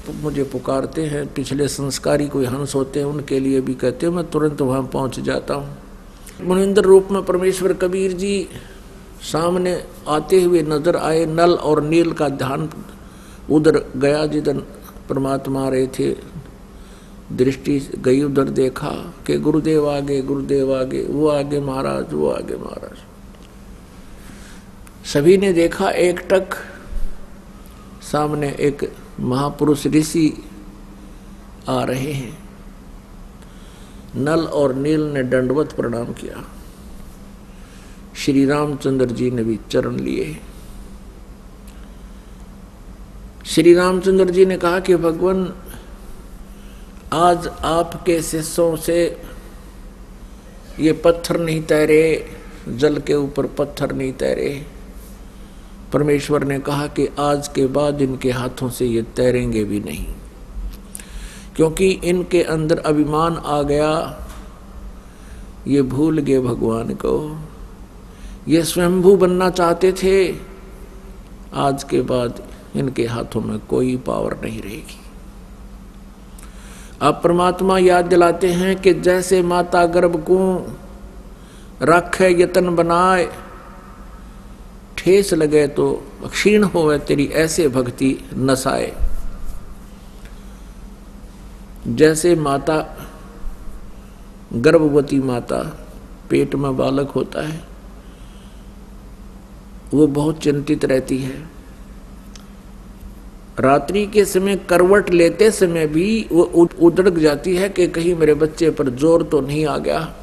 तो मुझे पुकारते हैं। पिछले संस्कारी कोई हंस होते हैं, उनके लिए भी कहते हैं, मैं तुरंत वहां पहुंच जाता हूं। मुनिंदर रूप में परमेश्वर कबीर जी सामने आते हुए नजर आए। नल और नील का ध्यान उधर गया जिधर परमात्मा रहे थे, दृष्टि गई उधर, देखा कि गुरुदेव आगे, गुरुदेव आगे, वो आगे महाराज, वो आगे महाराज। सभी ने देखा, एक टक सामने एक महापुरुष ऋषि आ रहे हैं। नल और नील ने दंडवत प्रणाम किया। श्री रामचंद्र जी ने भी चरण लिए। श्री रामचंद्र जी ने कहा कि भगवान, आज आपके शिष्यों से ये पत्थर नहीं तैरे, जल के ऊपर पत्थर नहीं तैरे। परमेश्वर ने कहा कि आज के बाद इनके हाथों से ये तैरेंगे भी नहीं, क्योंकि इनके अंदर अभिमान आ गया। ये भूल गए भगवान को, ये स्वयंभू बनना चाहते थे। आज के बाद इनके हाथों में कोई पावर नहीं रहेगी। अब परमात्मा याद दिलाते हैं कि जैसे माता गर्भ को रखे यतन बनाए, ठेस लगे तो क्षीण होवे तेरी ऐसे भक्ति नसाए। जैसे माता गर्भवती माता, पेट में बालक होता है, वो बहुत चिंतित रहती है। रात्रि के समय करवट लेते समय भी वो उधड़क जाती है कि कहीं मेरे बच्चे पर जोर तो नहीं आ गया,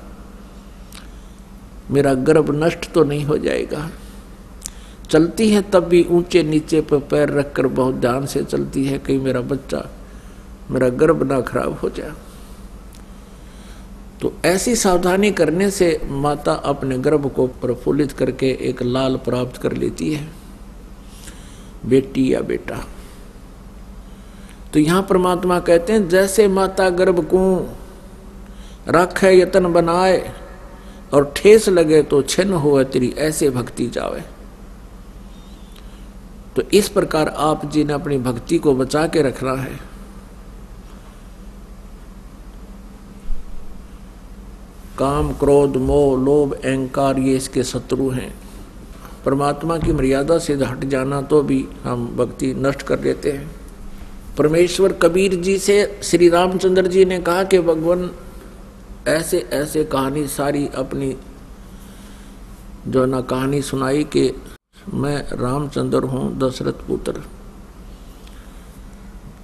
मेरा गर्भ नष्ट तो नहीं हो जाएगा। चलती है तब भी ऊंचे नीचे पर पैर रखकर बहुत ध्यान से चलती है, कहीं मेरा बच्चा, मेरा गर्भ ना खराब हो जाए। तो ऐसी सावधानी करने से माता अपने गर्भ को प्रफुल्लित करके एक लाल प्राप्त कर लेती है, बेटी या बेटा। तो यहां परमात्मा कहते हैं जैसे माता गर्भ को रखे यतन बनाए और ठेस लगे तो छिन्न होवे तेरी ऐसे भक्ति जावे। तो इस प्रकार आप जी ने अपनी भक्ति को बचा के रखना है। काम, क्रोध, मोह, लोभ, अहंकार ये इसके शत्रु हैं। परमात्मा की मर्यादा से हट जाना तो भी हम भक्ति नष्ट कर देते हैं। परमेश्वर कबीर जी से श्री रामचंद्र जी ने कहा कि भगवान, ऐसे ऐसे कहानी सारी अपनी जो ना कहानी सुनाई कि मैं रामचंद्र हूँ, दशरथ पुत्र,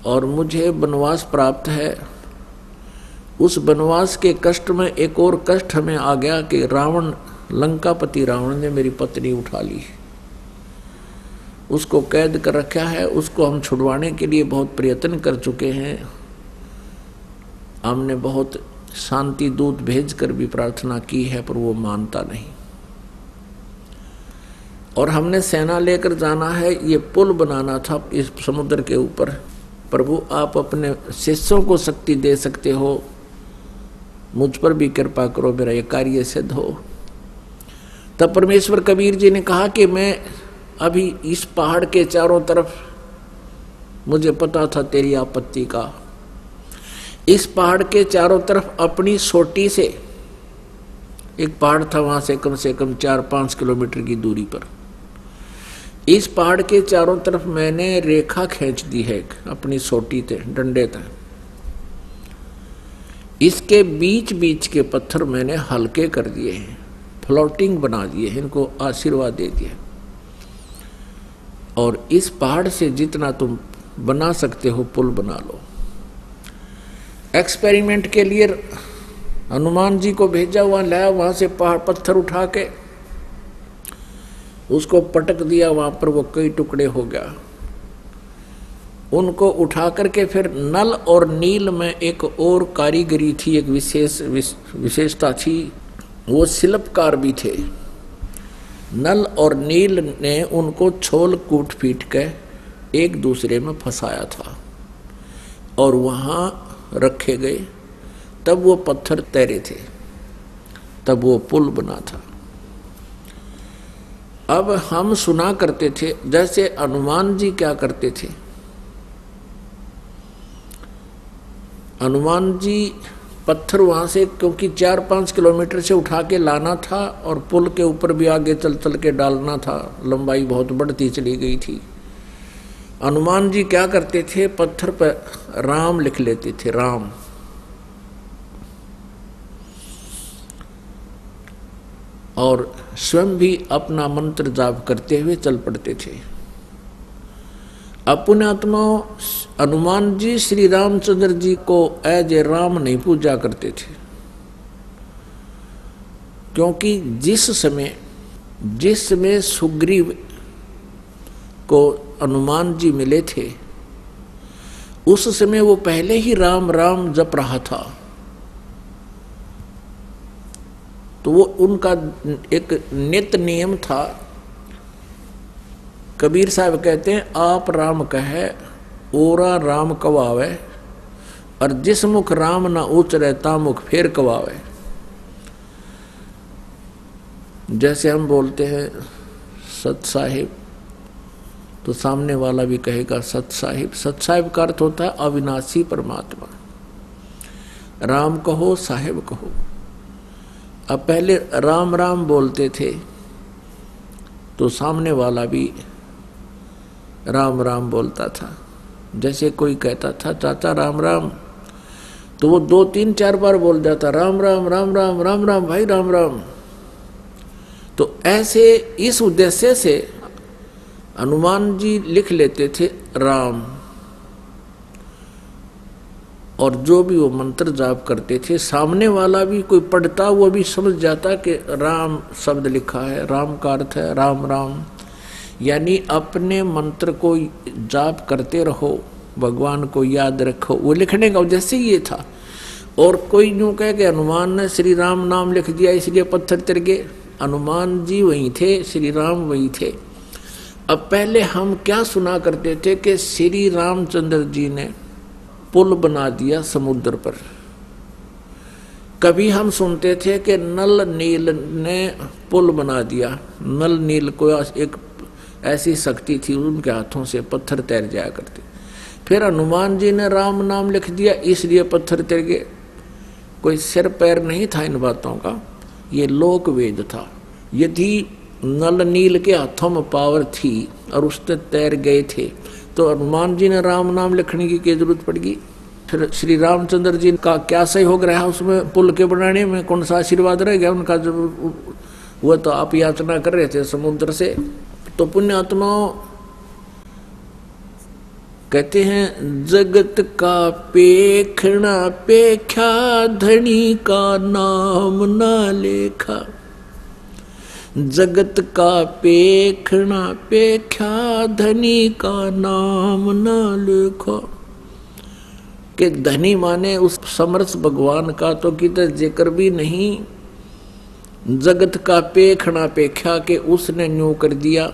और मुझे वनवास प्राप्त है। उस वनवास के कष्ट में एक और कष्ट हमें आ गया कि रावण, लंकापति रावण ने मेरी पत्नी उठा ली, उसको कैद कर रखा है। उसको हम छुड़वाने के लिए बहुत प्रयत्न कर चुके हैं। हमने बहुत शांति दूत भेजकर भी प्रार्थना की है, पर वो मानता नहीं। और हमने सेना लेकर जाना है, ये पुल बनाना था इस समुद्र के ऊपर। प्रभु, आप अपने शिष्यों को शक्ति दे सकते हो, मुझ पर भी कृपा करो, मेरा ये कार्य सिद्ध हो। तब परमेश्वर कबीर जी ने कहा कि मैं अभी इस पहाड़ के चारों तरफ, मुझे पता था तेरी आपत्ति का, इस पहाड़ के चारों तरफ अपनी सोटी से, एक पहाड़ था वहां से कम 4-5 किलोमीटर की दूरी पर, इस पहाड़ के चारों तरफ मैंने रेखा खींच दी है अपनी सोटी से, डंडे तक। इसके बीच बीच के पत्थर मैंने हल्के कर दिए हैं, फ्लोटिंग बना दिए, इनको आशीर्वाद दे दिया। और इस पहाड़ से जितना तुम बना सकते हो पुल बना लो। एक्सपेरिमेंट के लिए हनुमान जी को भेजा, वहां लाया, वहां से पहाड़ पत्थर उठा के उसको पटक दिया, वहां पर वो कई टुकड़े हो गया। उनको उठा करके फिर नल और नील में एक और कारीगरी थी, एक विशेषता थी, वो शिल्पकार भी थे। नल और नील ने उनको छोल कूट पीट के एक दूसरे में फंसाया था और वहां रखे गए, तब वो पत्थर तैरे थे, तब वो पुल बना था। अब हम सुना करते थे, जैसे हनुमान जी क्या करते थे, हनुमान जी पत्थर वहां से, क्योंकि 4-5 किलोमीटर से उठा के लाना था और पुल के ऊपर भी आगे चल चल के डालना था, लंबाई बहुत बढ़ती चली गई थी। हनुमान जी क्या करते थे, पत्थर पर राम लिख लेते थे, राम, और स्वयं भी अपना मंत्र जाप करते हुए चल पड़ते थे। अब पुण्यात्मा हनुमान जी श्री रामचंद्र जी को एज ए राम नहीं पूजा करते थे, क्योंकि जिस समय सुग्रीव को हनुमान जी मिले थे उस समय वो पहले ही राम राम जप रहा था। तो वो उनका एक नित्य नियम था। कबीर साहब कहते हैं आप राम कहे ओरा राम कवावे, और जिस मुख राम ना उचरे ता मुख फेर कवावे। जैसे हम बोलते हैं सत साहिब, तो सामने वाला भी कहेगा सत साहिब। सत साहिब का अर्थ होता है अविनाशी परमात्मा। राम कहो साहिब कहो। अब पहले राम राम बोलते थे तो सामने वाला भी राम राम बोलता था। जैसे कोई कहता था चाचा राम राम, तो वो 2 3 4 बार बोल जाता राम राम राम राम राम राम भाई राम राम। तो ऐसे इस उद्देश्य से हनुमान जी लिख लेते थे राम, और जो भी वो मंत्र जाप करते थे सामने वाला भी कोई पढ़ता वो भी समझ जाता कि राम शब्द लिखा है, राम का अर्थ है राम राम। यानी अपने मंत्र को जाप करते रहो, भगवान को याद रखो, वो लिखने का उद्देश्य ये था। और कोई यूं कहे कि हनुमान ने श्री राम नाम लिख दिया इसलिए पत्थर तिर गए। हनुमान जी वहीं थे, श्री राम वहीं थे। अब पहले हम क्या सुना करते थे कि श्री रामचंद्र जी ने पुल बना दिया समुद्र पर। कभी हम सुनते थे कि नल नील ने पुल बना दिया। नल नील को एक ऐसी शक्ति थी, उनके हाथों से पत्थर तैर जाया करते। फिर हनुमान जी ने राम नाम लिख दिया इसलिए पत्थर तैर गए। कोई सिर पैर नहीं था इन बातों का, ये लोक वेद था। यदि नल नील के हाथों में पावर थी और उससे तैर गए थे तो हनुमान जी ने राम नाम लिखने की क्या जरूरत पड़ेगी। फिर श्री रामचंद्र जी का क्या सहयोग रहा उसमें, पुल के बनाने में कौन सा आशीर्वाद रह गया उनका, जब वो तो आप याचना कर रहे थे समुद्र से। तो पुण्यात्माओं कहते हैं जगत का पेखना पेख्या धनी का नाम ना लेखा। जगत का पेखना पेख्या धनी का नाम न लेखो। कि धनी माने उस समर्थ भगवान का तो किधर जिक्र भी नहीं। जगत का पेखना पेख्या के उसने न्यू कर दिया।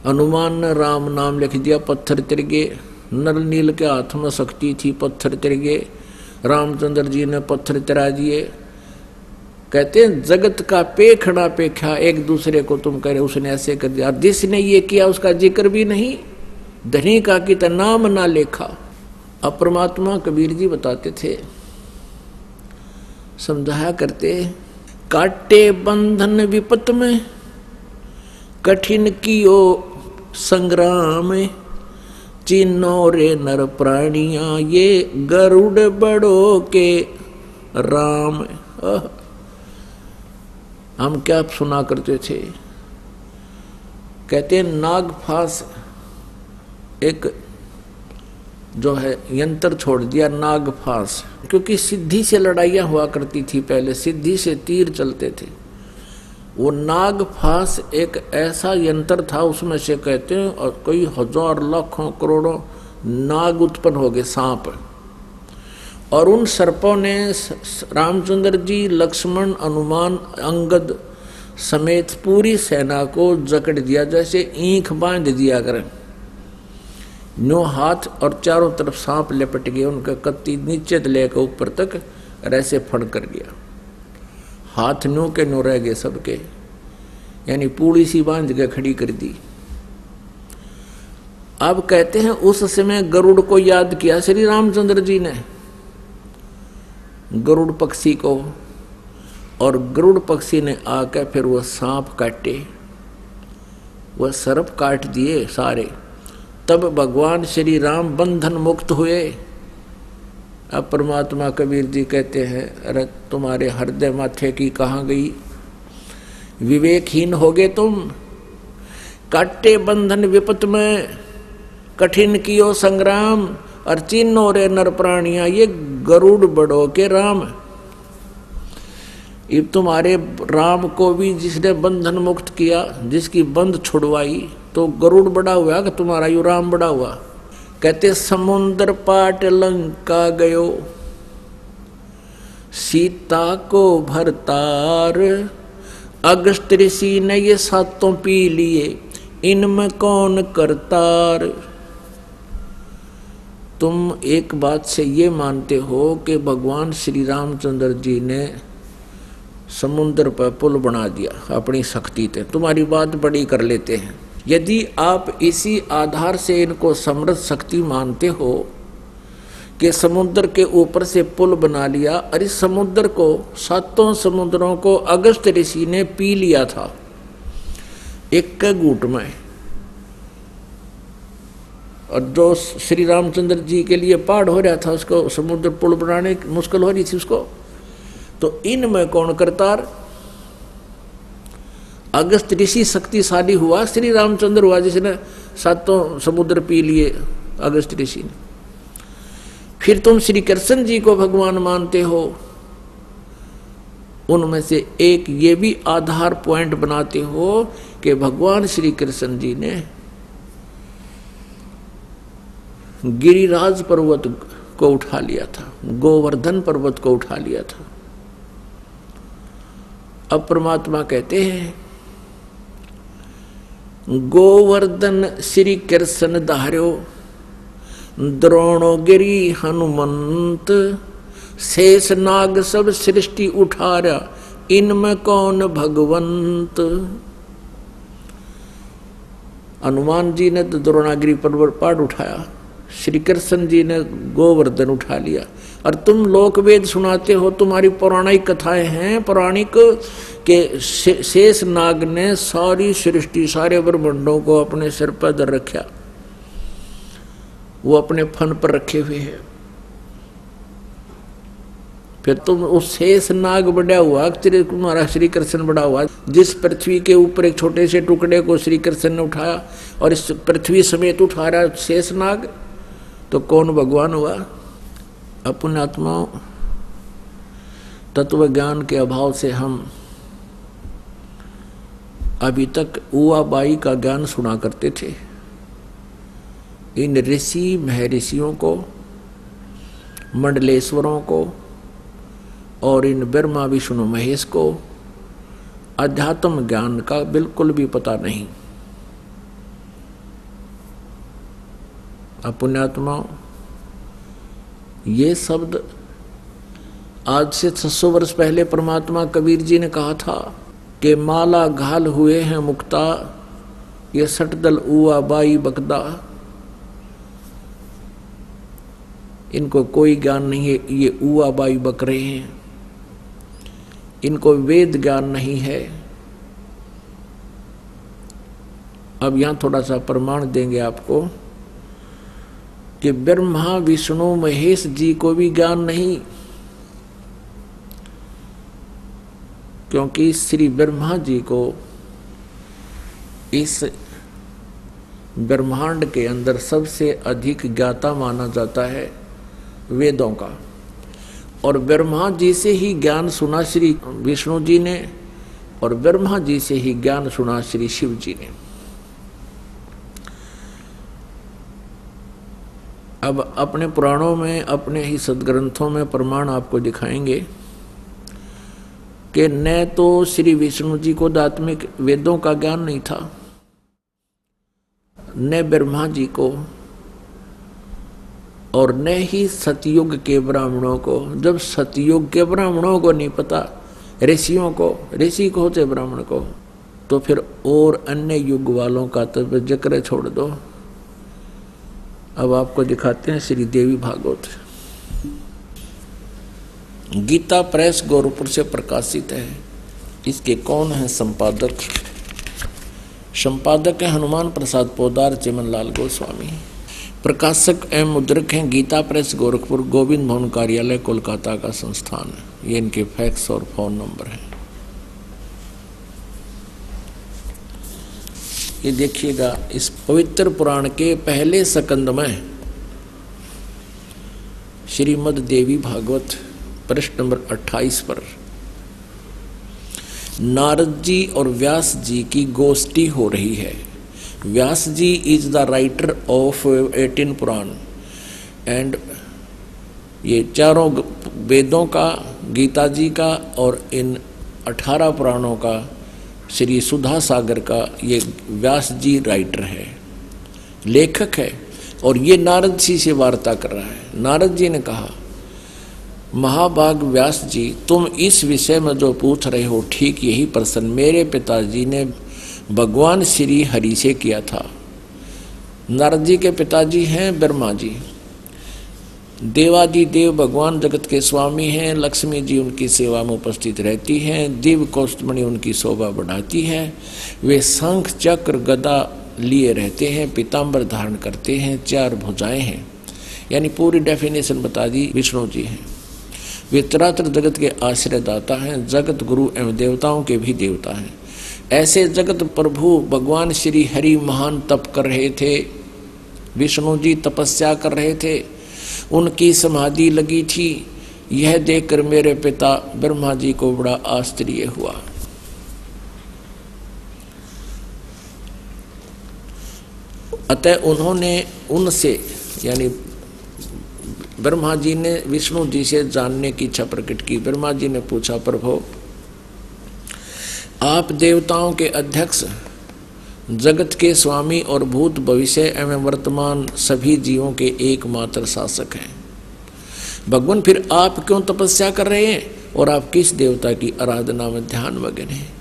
हनुमान ने राम नाम लिख दिया, पत्थर तिर गए। नल नील के हाथ में शक्ति थी, पत्थर तिर गए। रामचंद्र जी ने पत्थर तिरा दिए। कहते हैं जगत का पेखना पेखा, एक दूसरे को तुम कह रहे उसने ऐसे कर दिया, जिसने ये किया उसका जिक्र भी नहीं। धनी का कि नाम ना लेखा। अब परमात्मा कबीर जी बताते थे, समझाया करते, काटे बंधन विपत में कठिन कियो संग्राम, चिन्नो रे नर प्राणिया ये गरुड़ बड़ो के राम। हम क्या सुना करते थे, कहते हैं नागफास एक जो है यंत्र छोड़ दिया, नागफास। क्योंकि सिद्धि से लड़ाइयाँ हुआ करती थी पहले, सिद्धि से तीर चलते थे। वो नागफास एक ऐसा यंत्र था, उसमें से कहते हैं और कई हजार लाखों करोड़ों नाग उत्पन्न हो गए, सांप। और उन सर्पों ने रामचंद्र जी, लक्ष्मण, हनुमान, अंगद समेत पूरी सेना को जकड़ दिया, जैसे ईंख बांध दिया कर। नो हाथ और चारों तरफ सांप लिपट गए, उनका कत्ती नीचे लेकर ऊपर तक ऐसे फड़ कर गया। हाथ नो के नो रह गए सबके, यानी पूरी सी बांध के खड़ी कर दी। अब कहते हैं उस समय गरुड़ को याद किया श्री रामचंद्र जी ने, गरुड़ पक्षी को, और गरुड़ पक्षी ने आकर फिर वह सांप काटे, वह सर्प काट दिए सारे। तब भगवान श्री राम बंधन मुक्त हुए। अब परमात्मा कबीर जी कहते हैं, अरे तुम्हारे हृदय माथे की कहाँ गई, विवेकहीन हो गए तुम। काटे बंधन विपत में, कठिन कियो संग्राम और चिन्हो रे नर प्राणिया, ये गरुड़ बड़ो के राम। अब तुम्हारे राम को भी जिसने बंधन मुक्त किया, जिसकी बंद छुड़वाई, तो गरुड़ बड़ा हुआ कि तुम्हारा यू राम बड़ा हुआ। कहते समुद्र पाट लंका गयो, सीता को भरतार, अगस्त ऋषि ने ये सातों पी लिए, इनमें कौन करतार। तुम एक बात से ये मानते हो कि भगवान श्री रामचंद्र जी ने समुद्र पर पुल बना दिया अपनी शक्ति से, तुम्हारी बात बड़ी कर लेते हैं। यदि आप इसी आधार से इनको समृद्ध शक्ति मानते हो कि समुद्र के ऊपर से पुल बना लिया, और इस समुद्र को, सातों समुद्रों को अगस्त ऋषि ने पी लिया था एक घूंट में, और जो श्री रामचंद्र जी के लिए पहाड़ हो रहा था उसको समुद्र पुल बनाने मुश्किल हो रही थी उसको, तो इनमें कौन करतार। अगस्त ऋषि शक्तिशाली हुआ, श्री रामचंद्र हुआ जिसने सातों समुद्र पी लिए अगस्त ऋषि ने। फिर तुम श्री कृष्ण जी को भगवान मानते हो, उनमें से एक ये भी आधार पॉइंट बनाते हो कि भगवान श्री कृष्ण जी ने गिरिराज पर्वत को उठा लिया था, गोवर्धन पर्वत को उठा लिया था। अब परमात्मा कहते हैं गोवर्धन श्री कृष्ण धार्यो, द्रोणोगिरी हनुमंत, शेष नाग सब सृष्टि उठारा, इनमें कौन भगवंत। हनुमान जी ने तो द्रोणागिरी पर्वत पहाड़ उठाया, श्री कृष्ण जी ने गोवर्धन उठा लिया। और तुम लोक वेद सुनाते हो, तुम्हारी पौराणिक कथाएं हैं पौराणिक के शेष नाग ने सारी सृष्टि, सारे ब्रह्मांडों को अपने सिर पर धर रखा, वो अपने फन पर रखे हुए हैं। फिर तुम उस शेष नाग बड़ा हुआ, तुम्हारा श्री कृष्ण बड़ा हुआ, जिस पृथ्वी के ऊपर एक छोटे से टुकड़े को श्री कृष्ण ने उठाया और इस पृथ्वी समेत उठा रहा शेष नाग, तो कौन भगवान हुआ। अपने आत्माओं, तत्व ज्ञान के अभाव से हम अभी तक उआ बाई का ज्ञान सुना करते थे। इन ऋषि महर्षियों को, मंडलेश्वरों को और इन ब्रह्मा विष्णु महेश को अध्यात्म ज्ञान का बिल्कुल भी पता नहीं। पुण्यात्माओं, ये शब्द आज से 600 वर्ष पहले परमात्मा कबीर जी ने कहा था कि माला घाल हुए हैं मुक्ता, ये सटदल उआ बाई बकदा। इनको कोई ज्ञान नहीं है, ये उआ बाई बक रहे हैं, इनको वेद ज्ञान नहीं है। अब यहां थोड़ा सा प्रमाण देंगे आपको कि ब्रह्मा विष्णु महेश जी को भी ज्ञान नहीं, क्योंकि श्री ब्रह्मा जी को इस ब्रह्मांड के अंदर सबसे अधिक ज्ञाता माना जाता है वेदों का, और ब्रह्मा जी से ही ज्ञान सुना श्री विष्णु जी ने, और ब्रह्मा जी से ही ज्ञान सुना श्री शिव जी ने। अब अपने पुराणों में, अपने ही सदग्रंथों में प्रमाण आपको दिखाएंगे कि न तो श्री विष्णु जी को आत्मिक वेदों का ज्ञान नहीं था, न ब्रह्मा जी को, और न ही सतयुग के ब्राह्मणों को। जब सतयुग के ब्राह्मणों को नहीं पता, ऋषियों को, ऋषि को होते ब्राह्मण को, तो फिर और अन्य युग वालों का तो जिक्र छोड़ दो। अब आपको दिखाते हैं श्री देवी भागवत। गीता प्रेस गोरखपुर से प्रकाशित है। इसके कौन है संपादक? संपादक है हनुमान प्रसाद पोदार, चिमनलाल गोस्वामी। प्रकाशक एवं मुद्रक हैं गीता प्रेस गोरखपुर, गोविंद भवन कार्यालय कोलकाता का संस्थान है। ये इनके फैक्स और फोन नंबर है। ये देखिएगा इस पवित्र पुराण के पहले स्कंद में श्रीमद् देवी भागवत पृष्ठ नंबर 28 पर नारद जी और व्यास जी की गोष्ठी हो रही है। Vyas ji is the writer of 18 Purana and ये चारों वेदों का, गीता जी का और इन 18 पुराणों का, श्री सुधा सागर का ये व्यास जी राइटर है, लेखक है। और ये नारद जी से वार्ता कर रहा है। नारद जी ने कहा, महाभाग व्यास जी, तुम इस विषय में जो पूछ रहे हो ठीक यही प्रश्न मेरे पिताजी ने भगवान श्री हरि से किया था। नारद जी के पिताजी हैं ब्रह्मा जी, देवादि देव भगवान जगत के स्वामी हैं। लक्ष्मी जी उनकी सेवा में उपस्थित रहती हैं, दिव्य कौस्तुभमणि उनकी शोभा बढ़ाती है। वे शंख चक्र गदा लिए रहते हैं, पीताम्बर धारण करते हैं, 4 भुजाएं हैं, यानी पूरी डेफिनेशन बता दी। विष्णु जी हैं, वे चराचर जगत के आश्रयदाता हैं, जगत गुरु एवं देवताओं के भी देवता हैं। ऐसे जगत प्रभु भगवान श्री हरि महान तप कर रहे थे। विष्णु जी तपस्या कर रहे थे, उनकी समाधि लगी थी। यह देखकर मेरे पिता ब्रह्मा जी को बड़ा आश्चर्य हुआ। अतः उन्होंने उनसे, यानी ब्रह्मा जी ने विष्णु जी से जानने की इच्छा प्रकट की। ब्रह्मा जी ने पूछा, प्रभु आप देवताओं के अध्यक्ष, जगत के स्वामी और भूत भविष्य एवं वर्तमान सभी जीवों के एकमात्र शासक हैं। भगवान फिर आप क्यों तपस्या कर रहे हैं और आप किस देवता की आराधना में ध्यान मग्न हैं?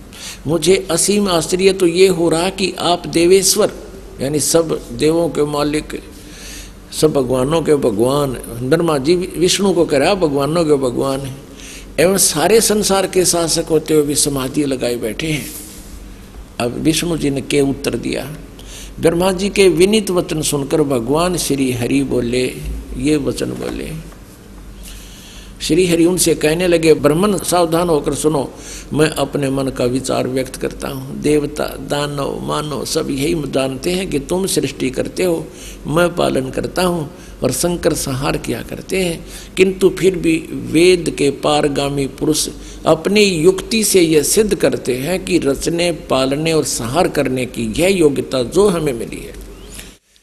मुझे असीम आश्चर्य तो ये हो रहा कि आप देवेश्वर, यानी सब देवों के मालिक, सब भगवानों के भगवान, ब्रह्मा जी विष्णु को कह रहा भगवानों के भगवान है, एवं सारे संसार के शासक होते हुए भी समाधि लगाए बैठे हैं। अब विष्णु जी ने क्या उत्तर दिया? ब्रह्मा जी के विनीत वचन सुनकर भगवान श्री हरि बोले, ये वचन बोले। श्री हरि उनसे कहने लगे, ब्राह्मण सावधान होकर सुनो, मैं अपने मन का विचार व्यक्त करता हूँ। देवता, दानव, मानव सब यही जानते हैं कि तुम सृष्टि करते हो, मैं पालन करता हूँ और शंकर संहार किया करते हैं। किंतु फिर भी वेद के पारगामी पुरुष अपनी युक्ति से यह सिद्ध करते हैं कि रचने, पालने और संहार करने की यह योग्यता जो हमें मिली है,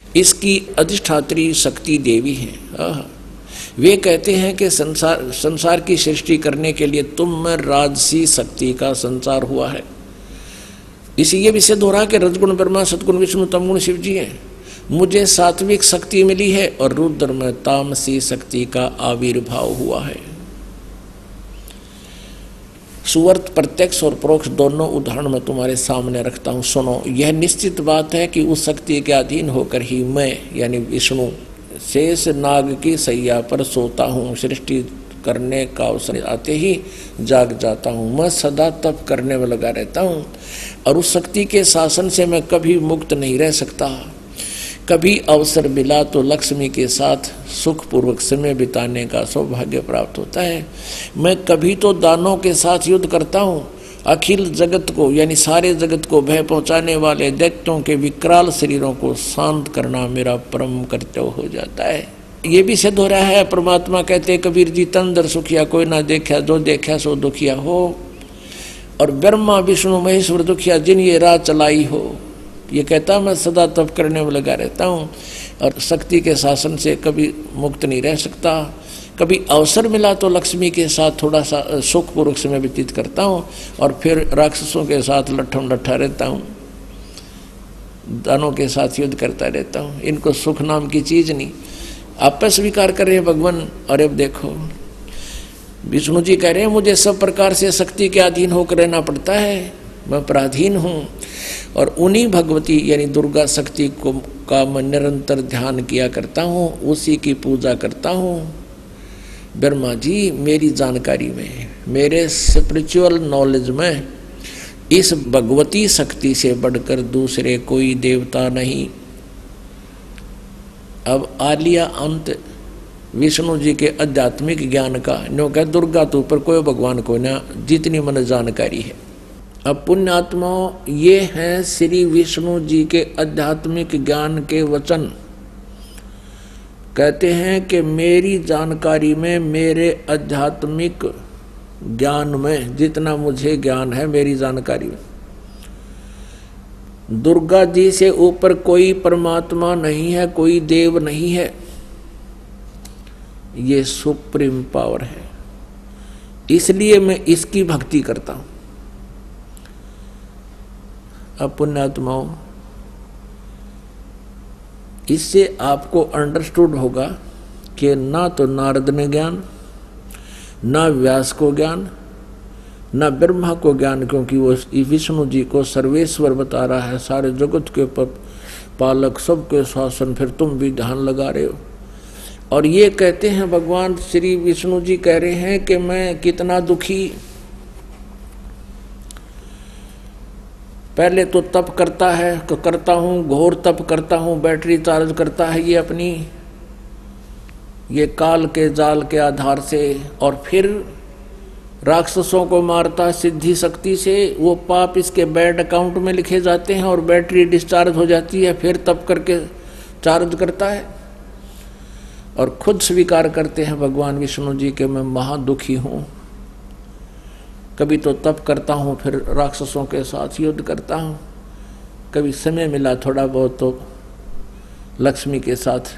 इसकी अधिष्ठात्री शक्ति देवी है। वे कहते हैं कि संसार की सृष्टि करने के लिए तुम में राजसी शक्ति का संचार हुआ है। इसी ये भी सिद्ध हो रहा कि रजगुण ब्रह्मा, सतगुण विष्णु, तमगुण शिव जी हैं। मुझे सात्विक शक्ति मिली है और रुद्र में तामसी शक्ति का आविर्भाव हुआ है। सुवर्त प्रत्यक्ष और परोक्ष दोनों उदाहरण मैं तुम्हारे सामने रखता हूँ, सुनो। यह निश्चित बात है कि उस शक्ति के अधीन होकर ही मैं, यानी विष्णु, शेष नाग की सैया पर सोता हूँ। सृष्टि करने का अवसर आते ही जाग जाता हूँ। मैं सदा तप करने में लगा रहता हूँ और उस शक्ति के शासन से मैं कभी मुक्त नहीं रह सकता। कभी अवसर मिला तो लक्ष्मी के साथ सुखपूर्वक समय बिताने का सौभाग्य प्राप्त होता है। मैं कभी तो दानों के साथ युद्ध करता हूँ। अखिल जगत को, यानी सारे जगत को भय पहुंचाने वाले दैत्यों के विकराल शरीरों को शांत करना मेरा परम कर्तव्य हो जाता है। ये भी सिद्ध हो रहा है, परमात्मा कहते कबीर जी, तन दर सुखिया कोई ना देखा, जो देखा सो दुखिया हो। और ब्रह्मा विष्णु महेश्वर दुखिया जिन ये राह चलाई हो। ये कहता मैं सदा तप करने में लगा रहता हूँ और शक्ति के शासन से कभी मुक्त नहीं रह सकता। कभी अवसर मिला तो लक्ष्मी के साथ थोड़ा सा सुखपूर्वक समय व्यतीत करता हूँ और फिर राक्षसों के साथ लट्ठम लट्ठा रहता हूँ, दानों के साथ युद्ध करता रहता हूँ। इनको सुख नाम की चीज नहीं, आपस स्वीकार कर रहे हैं भगवान। और अब देखो विष्णु जी कह रहे हैं मुझे सब प्रकार से शक्ति के अधीन होकर रहना पड़ता है, मैं पराधीन हूँ। और उन्हीं भगवती यानी दुर्गा शक्ति को का मैं निरंतर ध्यान किया करता हूँ, उसी की पूजा करता हूँ। ब्रह्मा जी, मेरी जानकारी में, मेरे स्पिरिचुअल नॉलेज में इस भगवती शक्ति से बढ़कर दूसरे कोई देवता नहीं। अब आ लिया अंत विष्णु जी के आध्यात्मिक ज्ञान का। नो कह दुर्गा तो ऊपर कोई भगवान को ना, जितनी मन जानकारी है। अब पुण्यात्माओं, ये हैं श्री विष्णु जी के आध्यात्मिक ज्ञान के वचन। कहते हैं कि मेरी जानकारी में, मेरे आध्यात्मिक ज्ञान में, जितना मुझे ज्ञान है मेरी जानकारी में, दुर्गा जी से ऊपर कोई परमात्मा नहीं है, कोई देव नहीं है। ये सुप्रीम पावर है, इसलिए मैं इसकी भक्ति करता हूं। अब पुण्यात्माओं, इससे आपको अंडरस्टूड होगा कि ना तो नारद ने ज्ञान, ना व्यास को ज्ञान, ना ब्रह्मा को ज्ञान, क्योंकि वो विष्णु जी को सर्वेश्वर बता रहा है, सारे जगत के पालक, सबके शासन, फिर तुम भी ध्यान लगा रहे हो। और ये कहते हैं भगवान श्री विष्णु जी कह रहे हैं कि मैं कितना दुखी, पहले तो तप करता है, करता हूँ, घोर तप करता हूँ, बैटरी चार्ज करता है ये अपनी, ये काल के जाल के आधार से, और फिर राक्षसों को मारता सिद्धि शक्ति से। वो पाप इसके बैंक अकाउंट में लिखे जाते हैं और बैटरी डिस्चार्ज हो जाती है, फिर तप करके चार्ज करता है। और खुद स्वीकार करते हैं भगवान विष्णु जी के मैं महादुखी हूँ, कभी तो तप करता हूँ, फिर राक्षसों के साथ युद्ध करता हूँ, कभी समय मिला थोड़ा बहुत तो लक्ष्मी के साथ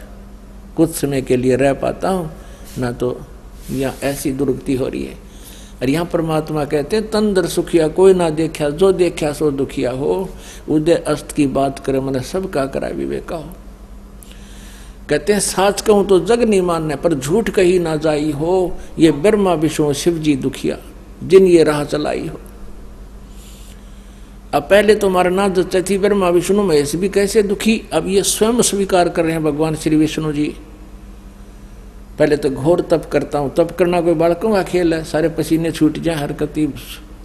कुछ समय के लिए रह पाता हूँ, ना तो यहाँ ऐसी दुर्गति हो रही है। और यहाँ परमात्मा कहते हैं तंदर सुखिया कोई ना देखा, जो देखा सो दुखिया हो, उदय अस्त की बात करे मैंने सबका करा विवेका हो। कहते हैं साच कहूँ तो जग नहीं मानने, पर झूठ कही ना जाई हो, ये ब्रह्मा विष्णु शिव जी दुखिया, जिन ये राह चलाई हो। अब पहले तो हमारा नाम जच्चा थी ब्रह्मा विष्णु महेश भी कैसे दुखी, अब ये स्वयं स्वीकार कर रहे हैं भगवान श्री विष्णु जी। पहले तो घोर तप करता हूँ, तप करना कोई बालकों का खेल है, सारे पसीने छूट जाए, हरकती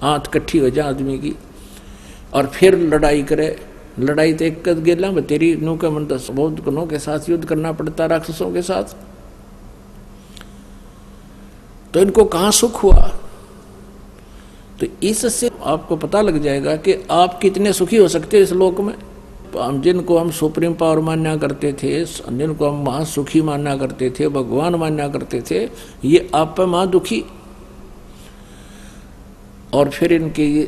हाथ इकट्ठी हो जाए आदमी की, और फिर लड़ाई करे। लड़ाई तो एक गेला में तेरी नू के मन बहुत गुनों के साथ युद्ध करना पड़ता राक्षसों के साथ, तो इनको कहाँ सुख हुआ। तो इससे आपको पता लग जाएगा कि आप कितने सुखी हो सकते हैं इस लोक में। हम जिनको हम सुप्रीम पावर मान्या करते थे, जिनको हम महासुखी मान्या करते थे, भगवान मान्या करते थे, ये आप पे महादुखी। और फिर इनके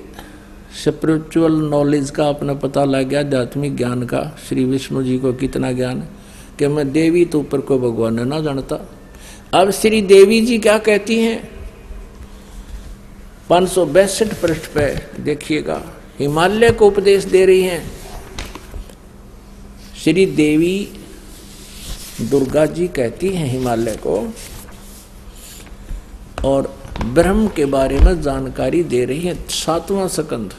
स्पिरिचुअल नॉलेज का अपना पता लग गया, आध्यात्मिक ज्ञान का। श्री विष्णु जी को कितना ज्ञान कि मैं देवी तो ऊपर को भगवान ने ना जानता। अब श्री देवी जी क्या कहती हैं 562 पृष्ठ पे देखिएगा, हिमालय को उपदेश दे रही हैं श्री देवी दुर्गा जी। कहती हैं हिमालय को, और ब्रह्म के बारे में जानकारी दे रही है। 7वां स्कंद,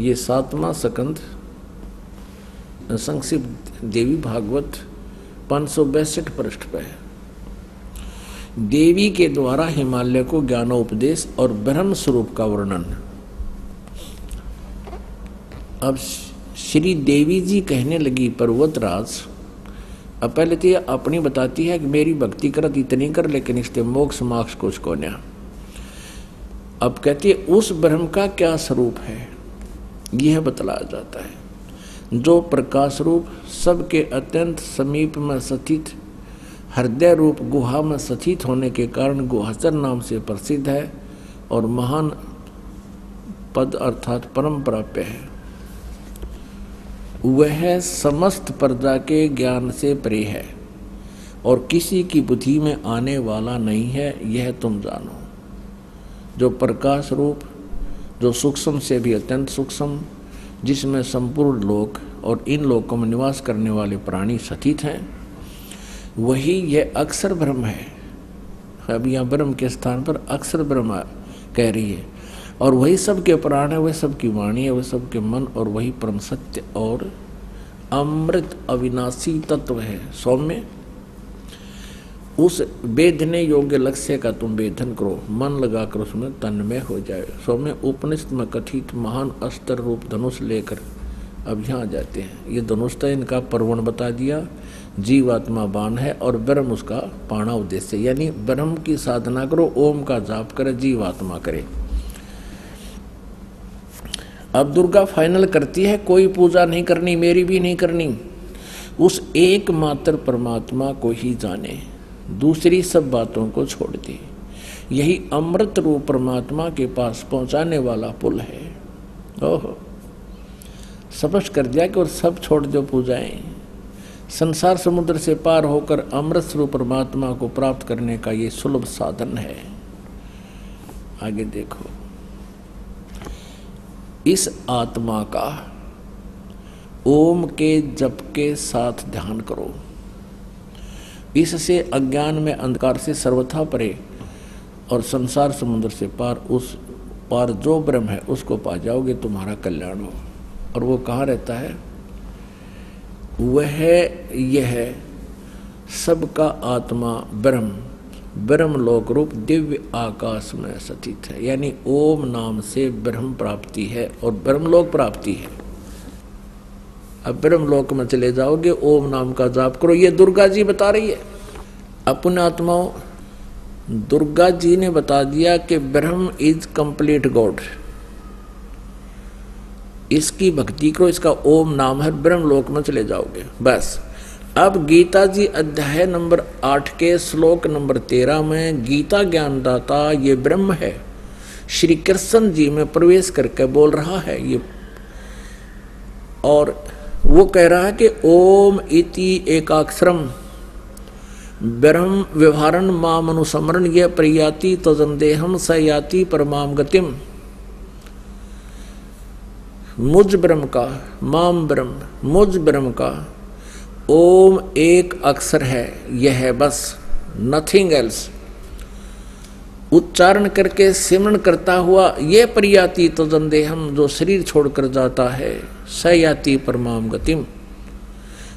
ये 7वां स्कंद संक्षिप्त देवी भागवत 562 पृष्ठ पे है। देवी के द्वारा हिमालय को ज्ञानोपदेश और ब्रह्म स्वरूप का वर्णन। अब श्री देवी जी कहने लगी पर्वतराज, अब पहले तो ये अपनी बताती है कि मेरी भक्ति करत इतनी कर, लेकिन इसके मोक्ष मोक्ष कुछ को न्या। अब कहती है उस ब्रह्म का क्या स्वरूप है, यह बतलाया जाता है। जो प्रकाश रूप, सबके अत्यंत समीप में स्थित, हृदय रूप गुहा में स्थित होने के कारण गुहाचर नाम से प्रसिद्ध है, और महान पद अर्थात परम प्राप्य है। वह समस्त प्रजा के ज्ञान से परे है और किसी की बुद्धि में आने वाला नहीं है, यह तुम जानो। जो प्रकाश रूप, जो सूक्ष्म से भी अत्यंत सूक्ष्म, जिसमें संपूर्ण लोक और इन लोकों में निवास करने वाले प्राणी स्थित हैं, वही यह अक्षर ब्रह्म है। अब यहाँ ब्रह्म के स्थान पर अक्षर ब्रह्म कह रही है, और वही सबके प्राण है, वही सबकी वाणी है, वही सबके मन, और वही परम सत्य और अमृत अविनाशी तत्व है। सौम्य उस वेदने योग्य लक्ष्य का तुम वेदन करो, मन लगाकर उसमें तन्मय हो जाए। सौम्य उपनिषद में कथित महान अस्त्र रूप धनुष लेकर अब यहाँ आ जाते हैं। ये धनुष तो इनका पर्वण बता दिया, जीवात्मा बाण है और ब्रह्म उसका पाणा उद्देश्य, यानी ब्रह्म की साधना करो, ओम का जाप करे, जीवात्मा करे। अब दुर्गा फाइनल करती है, कोई पूजा नहीं करनी, मेरी भी नहीं करनी, उस एकमात्र परमात्मा को ही जाने, दूसरी सब बातों को छोड़ दे। यही अमृत रूप परमात्मा के पास पहुंचाने वाला पुल है। ओहो, स्पष्ट कर दिया कि और सब छोड़ दो पूजाएं, संसार समुद्र से पार होकर अमृत स्वरूप परमात्मा को प्राप्त करने का ये सुलभ साधन है। आगे देखो, इस आत्मा का ओम के जप के साथ ध्यान करो, इससे अज्ञान में अंधकार से सर्वथा परे और संसार समुद्र से पार, उस पार जो ब्रह्म है उसको पा जाओगे, तुम्हारा कल्याण हो। और वो कहाँ रहता है? वह यह सबका आत्मा ब्रह्म, ब्रह्म लोक रूप दिव्य आकाश में स्थित है। यानी ओम नाम से ब्रह्म प्राप्ति है और ब्रह्मलोक प्राप्ति है। अब ब्रह्मलोक में चले जाओगे, ओम नाम का जाप करो। ये दुर्गा जी बता रही है। अपने आत्माओं, दुर्गा जी ने बता दिया कि ब्रह्म इज कंप्लीट गॉड, इसकी भक्ति करो, इसका ओम नाम है, ब्रह्मलोक में चले जाओगे। बस अब गीता जी अध्याय नंबर 8 के श्लोक नंबर 13 में गीता ज्ञानदाता ये ब्रह्म है, श्री कृष्ण जी में प्रवेश करके बोल रहा है ये, और वो कह रहा है कि ओम इति एकाक्षरम ब्रह्म व्यवहारन माम अनुसमरण ये प्रयाति तजंदेहम सयाति परमाम गतिम। मुझ ब्रह्म का, माम ब्रह्म, मुझ ब्रह्म का ओम एक अक्षर है, यह है बस, नथिंग एल्स। उच्चारण करके सिमरण करता हुआ ये प्रयाति तजंदेहम, जो शरीर छोड़कर जाता है, सयाति परमाम गतिम,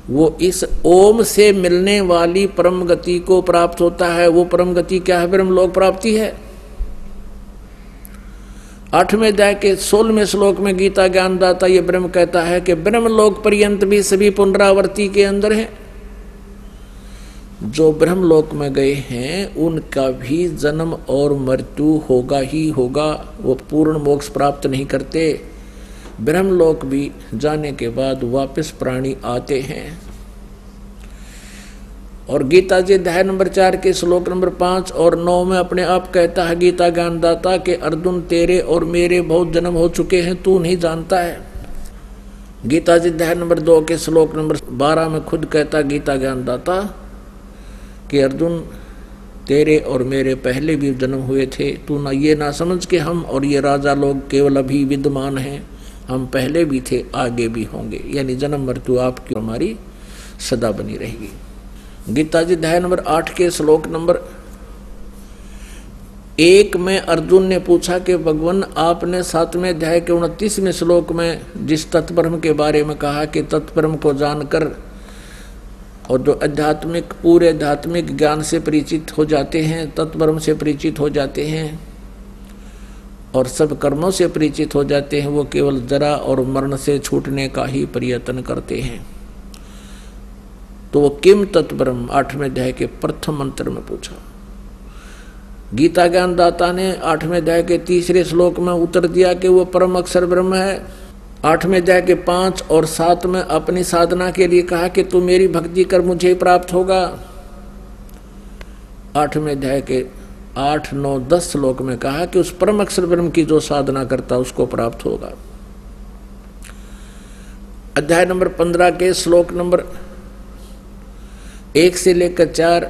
वो इस ओम से मिलने वाली परम गति को प्राप्त होता है। वो परम गति क्या है? ब्रह्मलोक प्राप्ति है। 8वें अध्याय के 16वें श्लोक में गीता ज्ञानदाता ये ब्रह्म कहता है कि ब्रह्मलोक पर्यंत भी सभी पुनरावृत्ति के अंदर है। जो ब्रह्मलोक में गए हैं उनका भी जन्म और मृत्यु होगा ही होगा, वो पूर्ण मोक्ष प्राप्त नहीं करते। ब्रह्मलोक भी जाने के बाद वापस प्राणी आते हैं। और गीता जी अध्याय नंबर 4 के श्लोक नंबर 5 और 9 में अपने आप कहता है गीता ज्ञानदाता के अर्जुन तेरे और मेरे बहुत जन्म हो चुके हैं, तू नहीं जानता है। गीता जी अध्याय नंबर 2 के श्लोक नंबर 12 में खुद कहता गीता ज्ञानदाता कि अर्जुन तेरे और मेरे पहले भी जन्म हुए थे, तू ना ये ना समझ के हम और ये राजा लोग केवल अभी विद्यमान हैं, हम पहले भी थे, आगे भी होंगे। यानी जन्म मृत्यु आपकी हमारी सदा बनी रहेगी। गीता जी अध्याय नंबर 8 के श्लोक नंबर 1 में अर्जुन ने पूछा कि भगवान आपने 7वें अध्याय के 29वें श्लोक में जिस तत्ब्रह्म के बारे में कहा कि तत्ब्रह्म को जानकर और जो आध्यात्मिक पूरे आध्यात्मिक ज्ञान से परिचित हो जाते हैं, तत्ब्रह्म से परिचित हो जाते हैं और सब कर्मों से परिचित हो जाते हैं, वो केवल जरा और मरण से छूटने का ही प्रयत्न करते हैं। तो वो किम तत्ब्रह्म 8वें अध्याय के प्रथम मंत्र में पूछा। गीता ज्ञानदाता ने 8वें अध्याय के 3रे श्लोक में उत्तर दिया कि वो परम अक्षर ब्रह्म है। 8वें अध्याय के 5 और 7 में अपनी साधना के लिए कहा कि तू मेरी भक्ति कर, मुझे प्राप्त होगा। 8वें अध्याय के 8, 9, 10 श्लोक में कहा कि उस परम अक्षर ब्रह्म की जो साधना करता उसको प्राप्त होगा। अध्याय नंबर 15 के श्लोक नंबर 1 से लेकर 4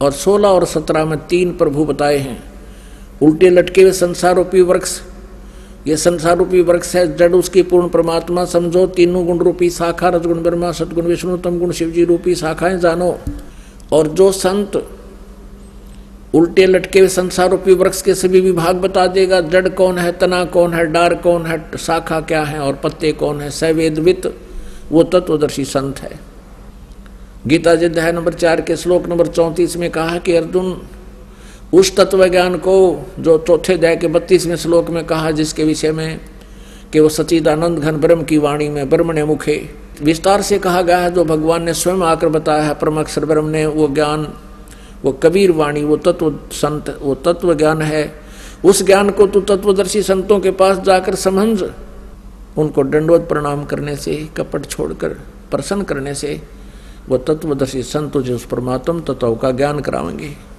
और 16 और 17 में 3 प्रभु बताए हैं। उल्टे लटके हुए संसार रूपी वृक्ष, ये संसार रूपी वृक्ष है, जड़ उसकी पूर्ण परमात्मा समझो। तीनों गुण रूपी शाखा, रजगुण ब्रह्मा, सतगुण विष्णु, तम गुण शिवजी रूपी शाखाएं जानो। और जो संत उल्टे लटके हुए संसार रूपी वृक्ष के सभी विभाग बता देगा, जड़ कौन है, तना कौन है, डार कौन है, शाखा क्या है और पत्ते कौन है, सवेदवित, वो तत्वदर्शी संत है। गीता जी अध्याय नंबर 4 के श्लोक नंबर 34 में कहा कि अर्जुन उस तत्व ज्ञान को जो 4थे अध्याय के 32वें श्लोक में कहा, जिसके विषय में कि वो सच्चिदानंद घन ब्रह्म की वाणी में ब्रह्मणे मुखे विस्तार से कहा गया है, जो भगवान ने स्वयं आकर बताया है परम अक्षर ब्रह्म ने, वो ज्ञान, वो कबीर वाणी, वो तत्व संत, वो तत्व ज्ञान है। उस ज्ञान को तू तत्वदर्शी संतों के पास जाकर समझ उनको दंडवत प्रणाम करने से, कपट छोड़कर प्रसन्न करने से वो तत्वदर्शी संत तुझे उस परमात्म तत्व का ज्ञान करावेंगे।